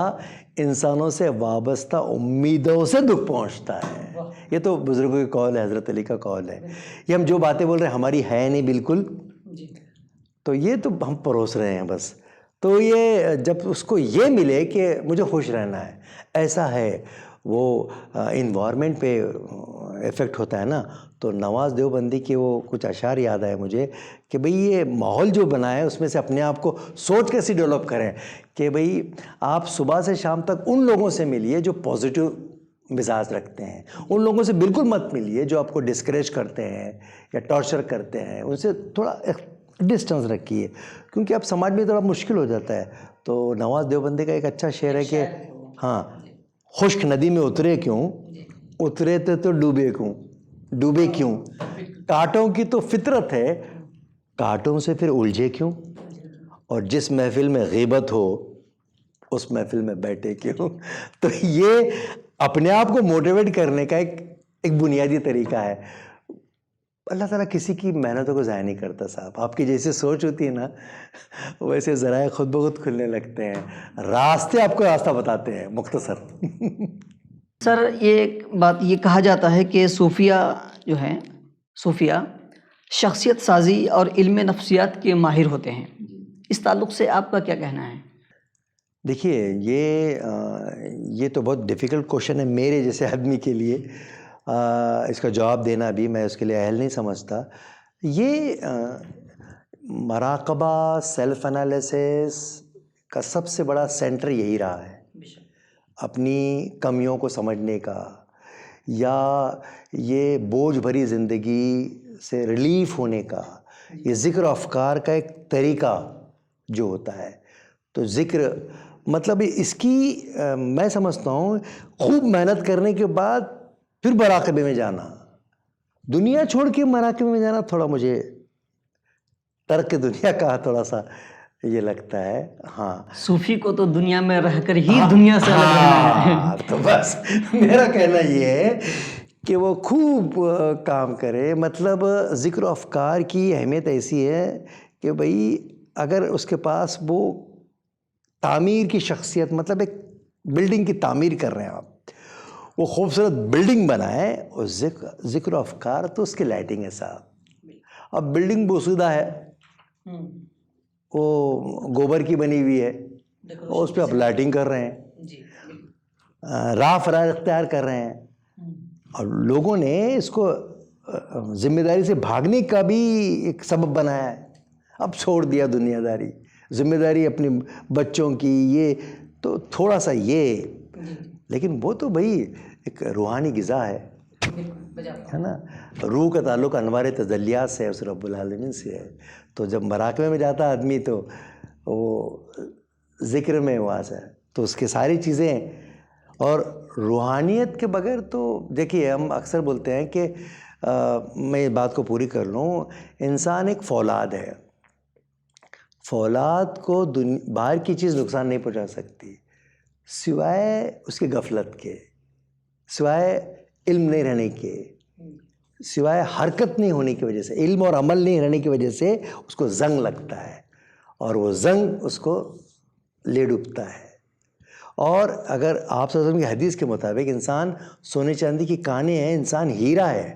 C: انسانوں سے وابستہ امیدوں سے دکھ پہنچتا ہے. یہ تو بزرگوں کی قول ہے, حضرت علی کا قول ہے. یہ ہم جو باتیں بول رہے ہیں ہماری ہے نہیں بالکل, تو یہ تو ہم پروس رہے ہیں بس. تو یہ جب اس کو یہ ملے کہ مجھے خوش رہنا ہے, ایسا ہے, وہ انوائرمنٹ پہ افیکٹ ہوتا ہے نا. تو نواز دیوبندی کے وہ کچھ اشعار یاد آئے مجھے کہ بھئی یہ ماحول جو بنا ہے اس میں سے اپنے آپ کو سوچ کیسی ڈیولپ کریں کہ بھئی آپ صبح سے شام تک ان لوگوں سے ملیے جو پازیٹیو مزاج رکھتے ہیں, ان لوگوں سے بالکل مت ملیے جو آپ کو ڈسکریج کرتے ہیں یا ٹارچر کرتے ہیں. ان سے تھوڑا ڈسٹنس رکھیے, کیونکہ اب سماج میں تھوڑا مشکل ہو جاتا ہے. تو نواز دیوبندی کا ایک اچھا شعر ہے کہ ہاں, خشک ندی میں اترے کیوں, اترے تو ڈوبے کیوں, کانٹوں کی تو فطرت ہے, کانٹوں سے پھر الجھے کیوں, اور جس محفل میں غیبت ہو اس محفل میں بیٹھے کیوں. تو یہ اپنے آپ کو موٹیویٹ کرنے کا ایک بنیادی طریقہ ہے. اللہ تعالیٰ کسی کی محنتوں کو ضائع نہیں کرتا صاحب. آپ کی جیسی سوچ ہوتی ہے نا, ویسے ذرائع خود بخود کھلنے لگتے ہیں, راستے آپ کو راستہ بتاتے ہیں مختصر.
B: سر ایک بات یہ کہا جاتا ہے کہ صوفیہ جو ہیں, صوفیہ شخصیت سازی اور علم نفسیات کے ماہر ہوتے ہیں. اس تعلق سے آپ کا کیا کہنا ہے؟
C: دیکھیے یہ تو بہت ڈیفیکلٹ کوشچن ہے میرے جیسے آدمی کے لیے. اس کا جواب دینا بھی میں اس کے لیے اہل نہیں سمجھتا. یہ مراقبہ, سیلف انالیسس کا سب سے بڑا سینٹر یہی رہا ہے. اپنی کمیوں کو سمجھنے کا یا یہ بوجھ بھری زندگی سے ریلیف ہونے کا، یہ ذکر و افکار کا ایک طریقہ جو ہوتا ہے. تو ذکر مطلب اس کی میں سمجھتا ہوں خوب محنت کرنے کے بعد پھر مراقبے میں جانا، دنیا چھوڑ کے مراقبے میں جانا تھوڑا مجھے ترک دنیا کا تھوڑا سا یہ لگتا ہے. ہاں
B: صوفی کو تو دنیا میں رہ کر ہی دنیا سے الگ رہنا ہے.
C: تو بس میرا کہنا یہ ہے کہ وہ خوب کام کرے. مطلب ذکر و افکار کی اہمیت ایسی ہے کہ بھئی اگر اس کے پاس وہ تعمیر کی شخصیت، مطلب ایک بلڈنگ کی تعمیر کر رہے ہیں آپ، وہ خوبصورت بلڈنگ بنائے اور ذکر و افکار تو اس کی لائٹنگ ہے صاحب. اب بلڈنگ بوسیدہ ہے، وہ گوبر کی بنی ہوئی ہے اور اس پہ آپ لائٹنگ کر رہے ہیں، راہ فرار اختیار کر رہے ہیں، اور لوگوں نے اس کو ذمہ داری سے بھاگنے کا بھی ایک سبب بنایا ہے. اب چھوڑ دیا دنیا داری، ذمہ داری اپنے بچوں کی، یہ تو تھوڑا سا یہ، لیکن وہ تو بھئی ایک روحانی غذا ہے نا. روح کا تعلق انوار تجلیات سے ہے، اس رب العالمین سے ہے. تو جب مراقبے میں جاتا آدمی تو وہ ذکر میں واس ہے، تو اس کے ساری چیزیں. اور روحانیت کے بغیر تو دیکھیے ہم اکثر بولتے ہیں کہ میں اس بات کو پوری کر لوں، انسان ایک فولاد ہے. فولاد کو باہر کی چیز نقصان نہیں پہنچا سکتی سوائے اس کی غفلت کے، سوائے علم نہیں رہنے کے، سوائے حرکت نہیں ہونے کی وجہ سے، علم اور عمل نہیں رہنے کی وجہ سے اس کو زنگ لگتا ہے، اور وہ زنگ اس کو لے ڈوبتا ہے. اور اگر آپ صلی اللہ علیہ وسلم کی حدیث کے مطابق انسان سونے چاندی کی کانیں ہیں، انسان ہیرا ہے،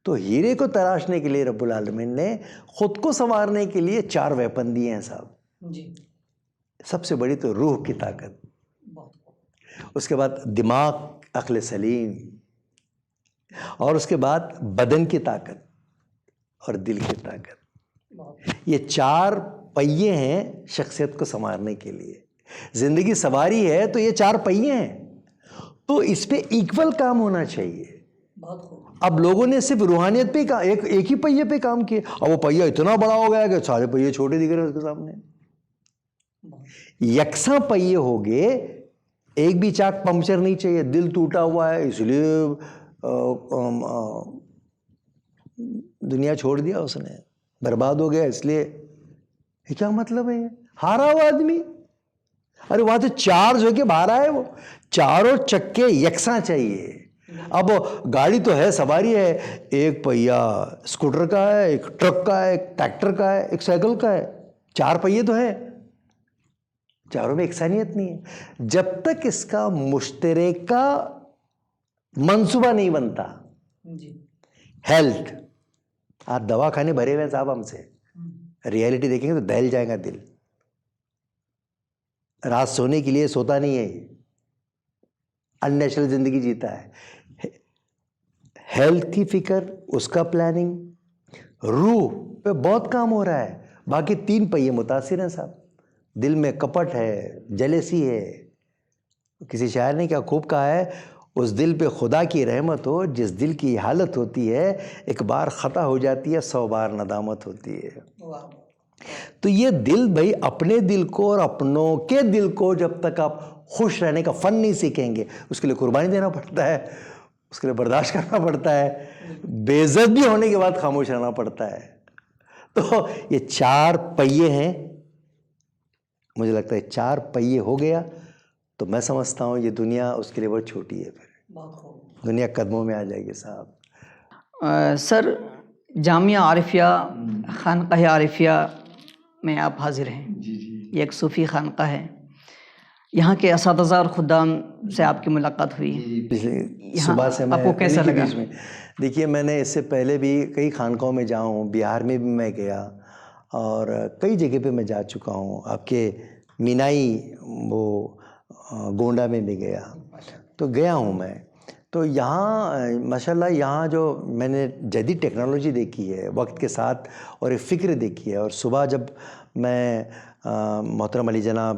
C: تو ہیرے کو تراشنے کے لیے رب العالمین نے خود کو سنوارنے کے لیے 4 ویپن دیے ہیں صاحب. سب سے بڑی تو روح کی طاقت، اس کے بعد دماغ عقل سلیم، اور اس کے بعد بدن کی طاقت اور دل کی طاقت. یہ 4 پہیے ہیں شخصیت کو سنوارنے کے لیے. زندگی سواری ہے تو یہ 4 پہیے ہیں، تو اس پہ ایکول کام ہونا چاہیے. اب لوگوں نے صرف روحانیت پہ ایک ہی پہیے پہ کام کیا، اور وہ پہیہ اتنا بڑا ہو گیا کہ سارے پہیے چھوٹے دکھ رہے ہیں اس کے سامنے. یکساں پہیے ہو گئے، ایک بھی چاک پنکچر نہیں چاہیے. دل ٹوٹا ہوا ہے اس لیے دنیا چھوڑ دیا اس نے، برباد ہو گیا اس لیے. یہ کیا مطلب ہے؟ ہارا ہوا آدمی. ارے وہاں تو 4 جو کہ باہر آئے، وہ چاروں چکے یکساں چاہیے. اب گاڑی تو ہے، سواری ہے، ایک پہیہ اسکوٹر کا ہے، ایک ٹرک کا ہے، ایک ٹریکٹر کا ہے، ایک سائیکل کا ہے. 4 پہیے تو ہیں، چاروں میں یکسانیت نہیں ہے. جب تک اس کا مشترکہ منصوبہ نہیں بنتا. ہیلتھ، آپ دوا کھانے بھرے ہوئے صاحب ہم سے، ریئلٹی دیکھیں گے تو دہل جائے گا دل. رات سونے کے لیے سوتا نہیں ہے، ان نیچرل زندگی جیتا ہے. ہیلتھ کی فکر، اس کا پلاننگ، روح پہ بہت کام ہو رہا ہے. باقی 3 پہیے متاثر ہیں صاحب. دل میں کپٹ ہے، جلیسی ہے. کسی شاعر نے کیا خوب کہا ہے، اس دل پہ خدا کی رحمت ہو جس دل کی حالت ہوتی ہے، ایک بار خطا ہو جاتی ہے 100 بار ندامت ہوتی ہے. تو یہ دل بھائی، اپنے دل کو اور اپنوں کے دل کو جب تک آپ خوش رہنے کا فن نہیں سیکھیں گے، اس کے لیے قربانی دینا پڑتا ہے، اس کے لیے برداشت کرنا پڑتا ہے، بے عزت بھی ہونے کے بعد خاموش رہنا پڑتا ہے. تو یہ 4 پہیے ہیں. مجھے لگتا ہے 4 پہیے ہو گیا تو میں سمجھتا ہوں یہ دنیا اس کے لیے بہت چھوٹی ہے. پھر دنیا قدموں میں آ جائے گی صاحب.
B: سر، جامعہ عارفیہ خانقاہ عارفیہ میں آپ حاضر ہیں. یہ ایک صوفی خانقاہ ہے. یہاں کے اساتذہ اور خدام سے آپ کی ملاقات ہوئی،
C: صبح سے میں
B: آپ کو کیسا لگا؟
C: دیکھیے میں نے اس سے پہلے بھی کئی خانقاہوں میں جا ہوں، بہار میں بھی میں گیا اور کئی جگہ پہ میں جا چکا ہوں. آپ کے مینائی وہ گونڈا میں بھی گیا، تو گیا ہوں میں. تو یہاں ماشاءاللہ یہاں جو میں نے جدید ٹیکنالوجی دیکھی ہے وقت کے ساتھ، اور ایک فکر دیکھی ہے. اور صبح جب میں محترم علی جناب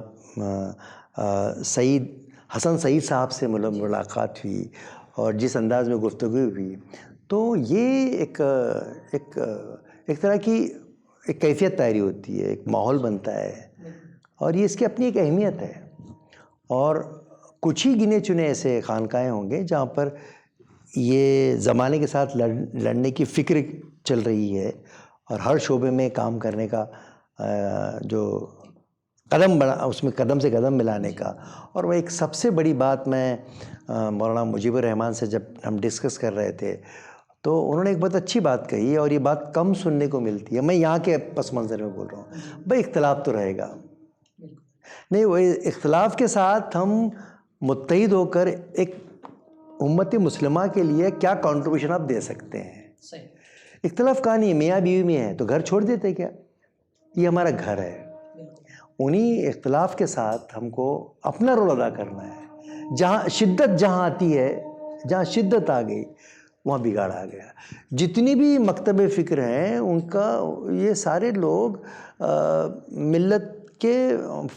C: سعید حسن سعید صاحب سے ملاقات ہوئی اور جس انداز میں گفتگو ہوئی، تو یہ ایک طرح کی ایک کیفیت تیاری ہوتی ہے، ایک ماحول بنتا ہے، اور یہ اس کی اپنی ایک اہمیت ہے. اور کچھ ہی گنے چنے ایسے خانقاہیں ہوں گے جہاں پر یہ زمانے کے ساتھ لڑنے کی فکر چل رہی ہے، اور ہر شعبے میں کام کرنے کا جو قدم بڑھا، اس میں قدم سے قدم ملانے کا. اور وہ ایک سب سے بڑی بات میں مولانا مجیب الرحمن سے جب ہم ڈسکس کر رہے تھے تو انہوں نے ایک بہت اچھی بات کہی، اور یہ بات کم سننے کو ملتی ہے. میں یہاں کے پس منظر میں بول رہا ہوں، بھائی اختلاف تو رہے گا، نہیں وہ اختلاف کے ساتھ ہم متحد ہو کر ایک امت مسلمہ کے لیے کیا کنٹریبیوشن آپ دے سکتے ہیں. اختلاف کہاں نہیں ہے، میاں بیوی میں ہے تو گھر چھوڑ دیتے کیا؟ یہ ہمارا گھر ہے. انہی اختلاف کے ساتھ ہم کو اپنا رول ادا کرنا ہے. جہاں آتی ہے، جہاں شدت آ گئی وہاں بگاڑ آ گیا. جتنی بھی مکتب فکر ہیں ان کا یہ سارے لوگ ملت کے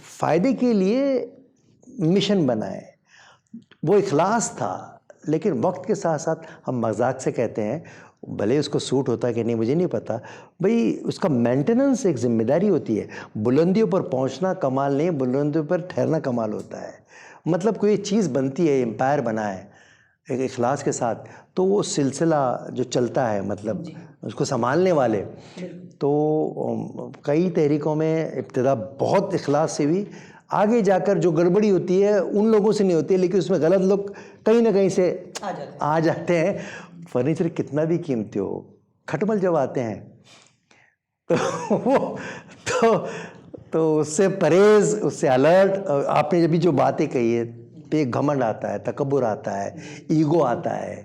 C: فائدے کے لیے مشن بنائے. وہ اخلاص تھا، لیکن وقت کے ساتھ ساتھ ہم مذاق سے کہتے ہیں، بھلے اس کو سوٹ ہوتا ہے کہ نہیں مجھے نہیں پتا، بھئی اس کا مینٹیننس ایک ذمہ داری ہوتی ہے. بلندیوں پر پہنچنا کمال نہیں، بلندیوں پر ٹھہرنا کمال ہوتا ہے. مطلب کوئی چیز بنتی ہے، امپائر بنا ہے ایک اخلاص کے ساتھ، تو وہ سلسلہ جو چلتا ہے، مطلب اس کو سنبھالنے والے. تو کئی تحریکوں میں ابتدا بہت اخلاص سے ہوئی، آگے جا کر جو گڑبڑی ہوتی ہے ان لوگوں سے نہیں ہوتی ہے، لیکن اس میں غلط لوگ کہیں نہ کہیں سے آ جاتے ہیں. فرنیچر کتنا بھی قیمتی ہو، کھٹمل جب آتے ہیں تو اس سے پرہیز، اس سے الرٹ. آپ نے ابھی جو باتیں کہی ہے، پہ گھمنڈ آتا ہے، تکبر آتا ہے، ایگو آتا ہے.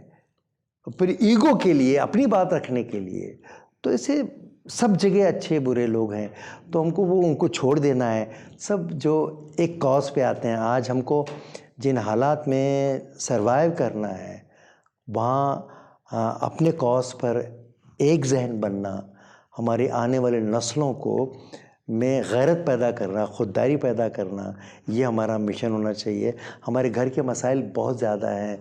C: پھر ایگو کے لیے، اپنی بات رکھنے کے لیے، تو اسے سب جگہ اچھے برے لوگ ہیں، تو ہم کو ان کو چھوڑ دینا ہے. سب جو ایک کاز پہ آتے ہیں. آج ہم کو جن حالات میں سروائیو کرنا ہے، وہاں اپنے کاز پر ایک ذہن بننا، ہماری آنے والے نسلوں کو میں غیرت پیدا کرنا، خودداری پیدا کرنا، یہ ہمارا مشن ہونا چاہیے. ہمارے گھر کے مسائل بہت زیادہ ہیں،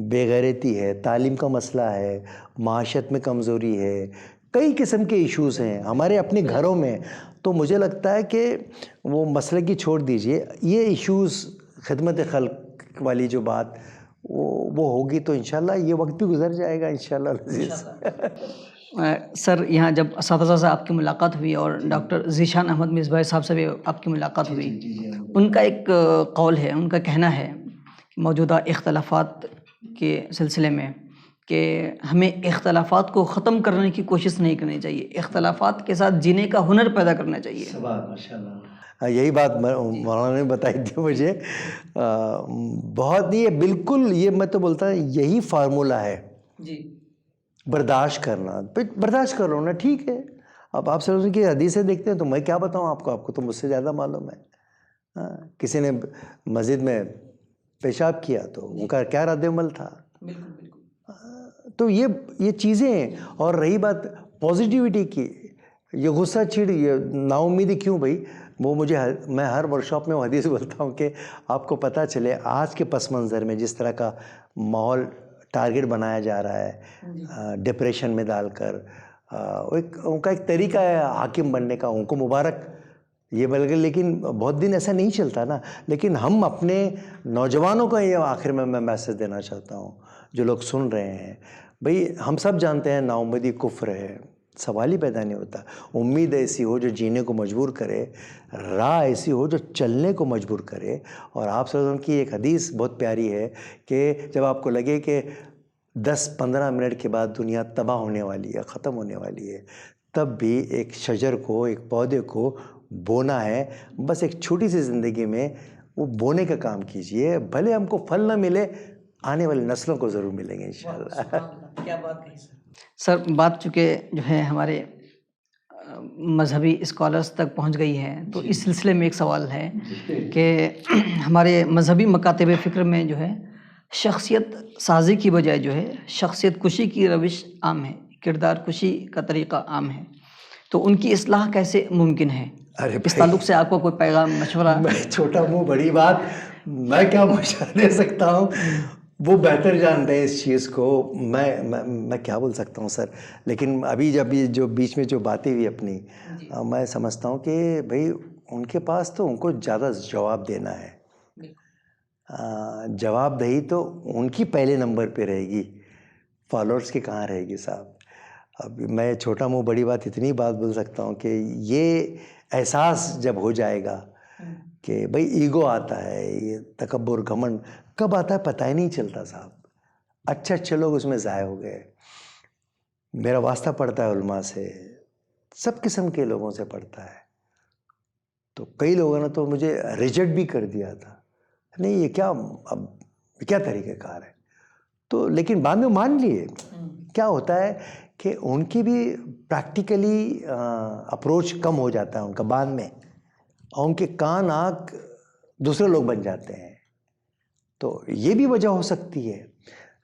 C: بے غیرتی ہے، تعلیم کا مسئلہ ہے، معاشرت میں کمزوری ہے، کئی قسم کے ایشوز ہیں ہمارے اپنے گھروں میں. تو مجھے لگتا ہے کہ وہ مسئلے کی چھوڑ دیجئے، یہ ایشوز خدمت خلق والی جو بات وہ ہوگی تو انشاءاللہ یہ وقت بھی گزر جائے گا انشاءاللہ العزیز.
B: سر یہاں جب اساتذہ سے آپ کی ملاقات ہوئی اور ڈاکٹر ذیشان احمد مصباحی صاحب سے بھی آپ کی ملاقات ہوئی، ان کا ایک قول ہے، ان کا کہنا ہے کہ موجودہ اختلافات کے سلسلے میں کہ ہمیں اختلافات کو ختم کرنے کی کوشش نہیں کرنی چاہیے، اختلافات کے ساتھ جینے کا ہنر پیدا کرنا چاہیے.
C: یہی بات مولانا نے بتائی تھی مجھے. بہت نہیں ہے، بالکل یہ میں تو بولتا ہوں یہی فارمولہ ہے.
B: جی،
C: برداشت کرنا. برداشت کر رہا ہوں نا، ٹھیک ہے. اب آپ سمجھیں کہ حدیثیں دیکھتے ہیں تو میں کیا بتاؤں آپ کو تو مجھ سے زیادہ معلوم ہے. کسی نے مسجد میں پیشاب کیا تو ان کا کیا رد عمل تھا. تو یہ چیزیں ہیں. اور رہی بات پازیٹیوٹی کی، یہ غصہ چڑ، یہ نا امیدی کیوں بھائی؟ وہ میں ہر ورکشاپ میں وہ حدیث بولتا ہوں کہ آپ کو پتہ چلے آج کے پس منظر میں جس طرح کا ماحول ٹارگٹ بنایا جا رہا ہے، ڈپریشن میں ڈال کر، ان کا ایک طریقہ ہے حاکم بننے کا، ان کو مبارک یہ بلکہ، لیکن بہت دن ایسا نہیں چلتا نا. لیکن ہم اپنے نوجوانوں کو یہ آخر میں میسج دینا چاہتا ہوں جو لوگ سن رہے ہیں، بھئی ہم سب جانتے ہیں نا امیدی کفر ہے، سوال ہی پیدا نہیں ہوتا. امید ایسی ہو جو جینے کو مجبور کرے، راہ ایسی ہو جو چلنے کو مجبور کرے. اور آپ صلی اللہ علیہ وسلم کی ایک حدیث بہت پیاری ہے کہ جب آپ کو لگے کہ 10-15 منٹ کے بعد دنیا تباہ ہونے والی ہے، ختم ہونے والی ہے، تب بھی ایک شجر کو، ایک پودے کو بونا ہے. بس ایک چھوٹی سی زندگی میں وہ بونے کا کام کیجئے، بھلے ہم کو پھل نہ ملے، آنے والے نسلوں کو ضرور ملیں گے انشاءاللہ.
B: کیا بات کہی سر. بات چونکہ جو ہے ہمارے مذہبی اسکالرس تک پہنچ گئی ہے، تو اس سلسلے میں ایک سوال ہے کہ ہمارے مذہبی مکاتب فکر میں جو ہے شخصیت سازی کی بجائے جو ہے شخصیت کشی کی روش عام ہے، کردار کشی کا طریقہ عام ہے. تو ان کی اصلاح کیسے ممکن ہے؟
C: ارے
B: اس تعلق سے آپ کو کوئی پیغام، مشورہ؟
C: میں چھوٹا منہ بڑی بات، میں کیا مشورہ دے سکتا ہوں، وہ بہتر جانتے ہیں اس چیز کو، میں کیا بول سکتا ہوں سر. لیکن ابھی جب یہ جو بیچ میں جو باتیں ہوئی اپنی، میں سمجھتا ہوں کہ بھائی ان کے پاس تو ان کو زیادہ جواب دینا ہے. جواب دہی تو ان کی پہلے نمبر پہ رہے گی، فالوورس کی کہاں رہے گی صاحب. اب میں چھوٹا منہ بڑی بات اتنی بات بول سکتا ہوں کہ یہ احساس جب ہو جائے گا کہ بھئی ایگو آتا ہے، یہ تکبر گھمنڈ کب آتا ہے پتہ ہی نہیں چلتا صاحب. اچھے لوگ اس میں ضائع ہو گئے. میرا واسطہ پڑتا ہے علماء سے، سب قسم کے لوگوں سے پڑتا ہے. تو کئی لوگوں نے تو مجھے ریجیکٹ بھی کر دیا تھا، نہیں یہ کیا، اب کیا طریقہ کار ہے. تو لیکن بعد میں مان لیے. کیا ہوتا ہے کہ ان کی بھی پریکٹیکلی اپروچ کم ہو جاتا ہے ان کا بعد میں، اور ان کے کان آنکھ دوسرے لوگ بن جاتے ہیں. تو یہ بھی وجہ ہو سکتی ہے.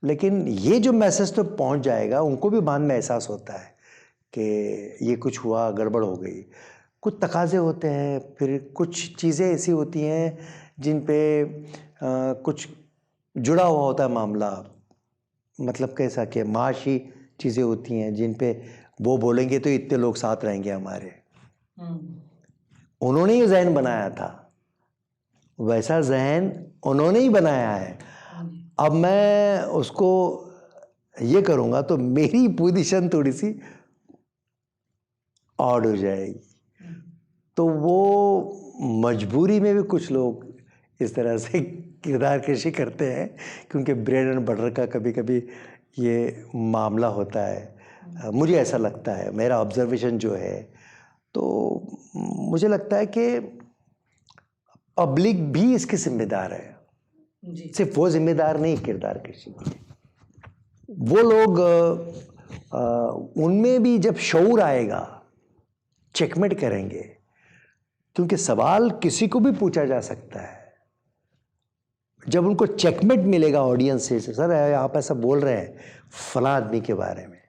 C: لیکن یہ جو میسج تو پہنچ جائے گا، ان کو بھی بعد میں احساس ہوتا ہے کہ یہ کچھ ہوا، گڑبڑ ہو گئی. کچھ تقاضے ہوتے ہیں، پھر کچھ چیزیں ایسی ہوتی ہیں جن پہ کچھ جڑا ہوا ہوتا ہے معاملہ. مطلب کیسا کہ معاشی چیزیں ہوتی ہیں جن پہ وہ بولیں گے تو اتنے لوگ ساتھ رہیں گے ہمارے. انہوں نے یہ ذہن بنایا تھا، ویسا ذہن انہوں نے ہی بنایا ہے. اب میں اس کو یہ کروں گا تو میری پوزیشن تھوڑی سی آڈ ہو جائے گی. تو وہ مجبوری میں بھی کچھ لوگ اس طرح سے کردار کشی کرتے ہیں، کیونکہ بریڈ اینڈ بٹر کا کبھی کبھی یہ معاملہ ہوتا ہے. مجھے ایسا لگتا ہے، میرا آبزرویشن جو ہے، تو مجھے لگتا ہے کہ پبلک بھی اس کی ذمہ دار ہے. صرف وہ ذمہ دار نہیں کردار کشی کی. وہ لوگ ان میں بھی جب شعور آئے گا چیک میٹ کریں گے، کیونکہ سوال کسی کو بھی پوچھا جا سکتا ہے. جب ان کو چیک میٹ ملے گا آڈینس سے، سر آپ ایسا بول رہے ہیں فلاں آدمی کے بارے میں،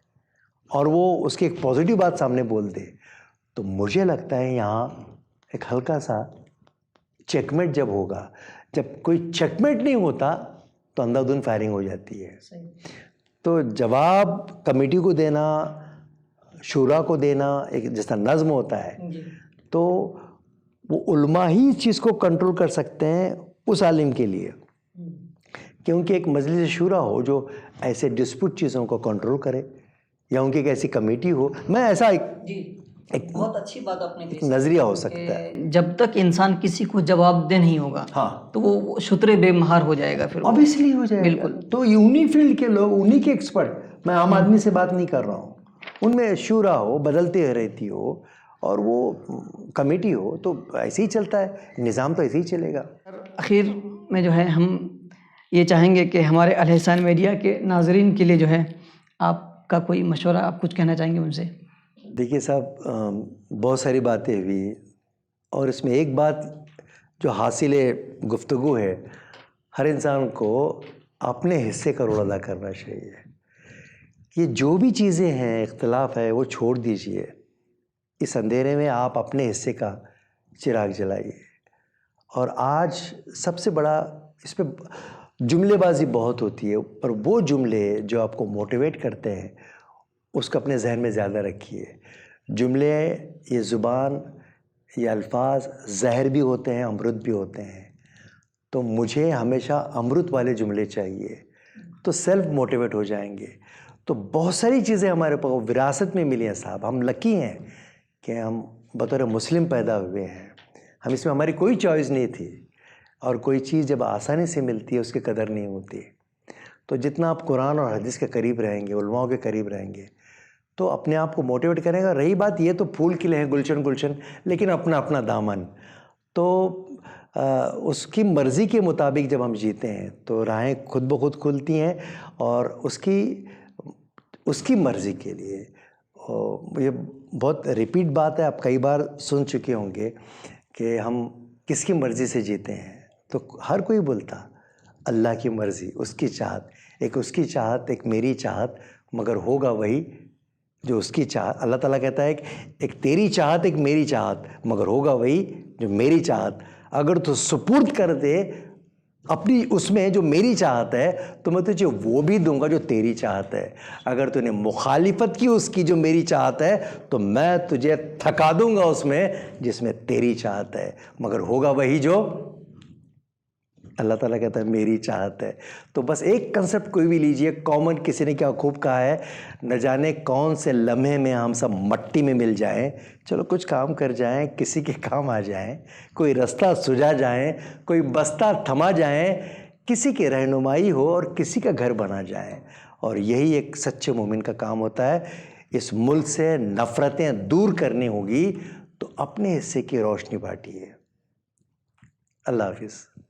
C: اور وہ اس کی ایک پازیٹیو بات سامنے بول دے، تو مجھے لگتا ہے یہاں ایک ہلکا سا چیک میٹ جب ہوگا. جب کوئی چیک میٹ نہیں ہوتا تو اندھا دھند فائرنگ ہو جاتی ہے. تو جواب کمیٹی کو دینا، شورا کو دینا، ایک جس طرح نظم ہوتا ہے، تو وہ علماء ہی اس چیز کو کنٹرول کر سکتے ہیں اس عالم کے لیے، کیونکہ ایک مجلس شورا ہو جو ایسے ڈسپیوٹ چیزوں کو کنٹرول کرے، یا ان کی ایک ایسی کمیٹی ہو. میں ایسا ایک
B: بہت اچھی بات آپ نے
C: ایک نظریہ ہو سکتا ہے.
B: جب تک انسان کسی کو جواب دہ نہیں ہوگا تو وہ شترے بے مہار ہو جائے گا. پھر
C: obviously ہو جائے گا.
B: بالکل.
C: تو انہی فیلڈ کے لوگ، انہی کے ایکسپرٹ، میں عام آدمی سے بات نہیں کر رہا ہوں، ان میں شورا ہو، بدلتے رہتی ہو، اور وہ کمیٹی ہو، تو ایسے ہی چلتا ہے نظام، تو ایسے ہی چلے گا.
B: اخیر میں جو ہے ہم یہ چاہیں گے کہ ہمارے الحسان میڈیا کے ناظرین کے لیے جو ہے آپ کا کوئی مشورہ، آپ کچھ کہنا چاہیں گے ان سے؟
C: دیکھیے صاحب، بہت ساری باتیں ہوئی، اور اس میں ایک بات جو حاصل گفتگو ہے، ہر انسان کو اپنے حصے کا رول ادا کرنا چاہیے. یہ جو بھی چیزیں ہیں، اختلاف ہے، وہ چھوڑ دیجئے. اس اندھیرے میں آپ اپنے حصے کا چراغ جلائیے. اور آج سب سے بڑا، اس پہ جملے بازی بہت ہوتی ہے، پر وہ جملے جو آپ کو موٹیویٹ کرتے ہیں اس کو اپنے ذہن میں زیادہ رکھیے. جملے، یہ زبان، یہ الفاظ زہر بھی ہوتے ہیں، امرت بھی ہوتے ہیں. تو مجھے ہمیشہ امرت والے جملے چاہیے، تو سیلف موٹیویٹ ہو جائیں گے. تو بہت ساری چیزیں ہمارے پاس وراثت میں ملی ہیں صاحب. ہم لکی ہیں کہ ہم بطور مسلم پیدا ہوئے ہیں. ہم اس میں ہماری کوئی چوائس نہیں تھی، اور کوئی چیز جب آسانی سے ملتی ہے اس کی قدر نہیں ہوتی. تو جتنا آپ قرآن اور حدیث کے قریب رہیں گے، علماء کے قریب رہیں گے، تو اپنے آپ کو موٹیویٹ کریں گا. رہی بات یہ تو پھول کھلے ہیں گلشن گلشن، لیکن اپنا اپنا دامن. تو اس کی مرضی کے مطابق جب ہم جیتے ہیں تو راہیں خود بخود کھلتی ہیں، اور اس کی مرضی کے لیے. یہ بہت ریپیٹ بات ہے، آپ کئی بار سن چکے ہوں گے کہ ہم کس کی مرضی سے جیتے ہیں. تو ہر کوئی بولتا اللہ کی مرضی، اس کی چاہت، ایک اس کی چاہت، ایک میری چاہت، مگر ہوگا وہی جو اس کی چاہت. اللہ تعالیٰ کہتا ہے کہ ایک تیری چاہت ایک میری چاہت، مگر ہوگا وہی جو میری چاہت. اگر تو سپرد کر دے اپنی اس میں جو میری چاہت ہے تو میں تجھے وہ بھی دوں گا جو تیری چاہت ہے. اگر تو نے مخالفت کی اس کی جو میری چاہت ہے تو میں تجھے تھکا دوں گا اس میں جس میں تیری چاہت ہے، مگر ہوگا وہی جو اللہ تعالیٰ کہتا ہے میری چاہت ہے. تو بس ایک کنسپٹ کوئی بھی لیجئے، کامن. کسی نے کیا خوب کہا ہے، نہ جانے کون سے لمحے میں ہم سب مٹی میں مل جائیں، چلو کچھ کام کر جائیں، کسی کے کام آ جائیں، کوئی رستہ سجا جائیں، کوئی بستہ تھما جائیں، کسی کی رہنمائی ہو اور کسی کا گھر بنا جائیں. اور یہی ایک سچے مومن کا کام ہوتا ہے. اس ملک سے نفرتیں دور کرنی ہوگی تو اپنے حصے کی روشنی بانٹیے. اللہ حافظ.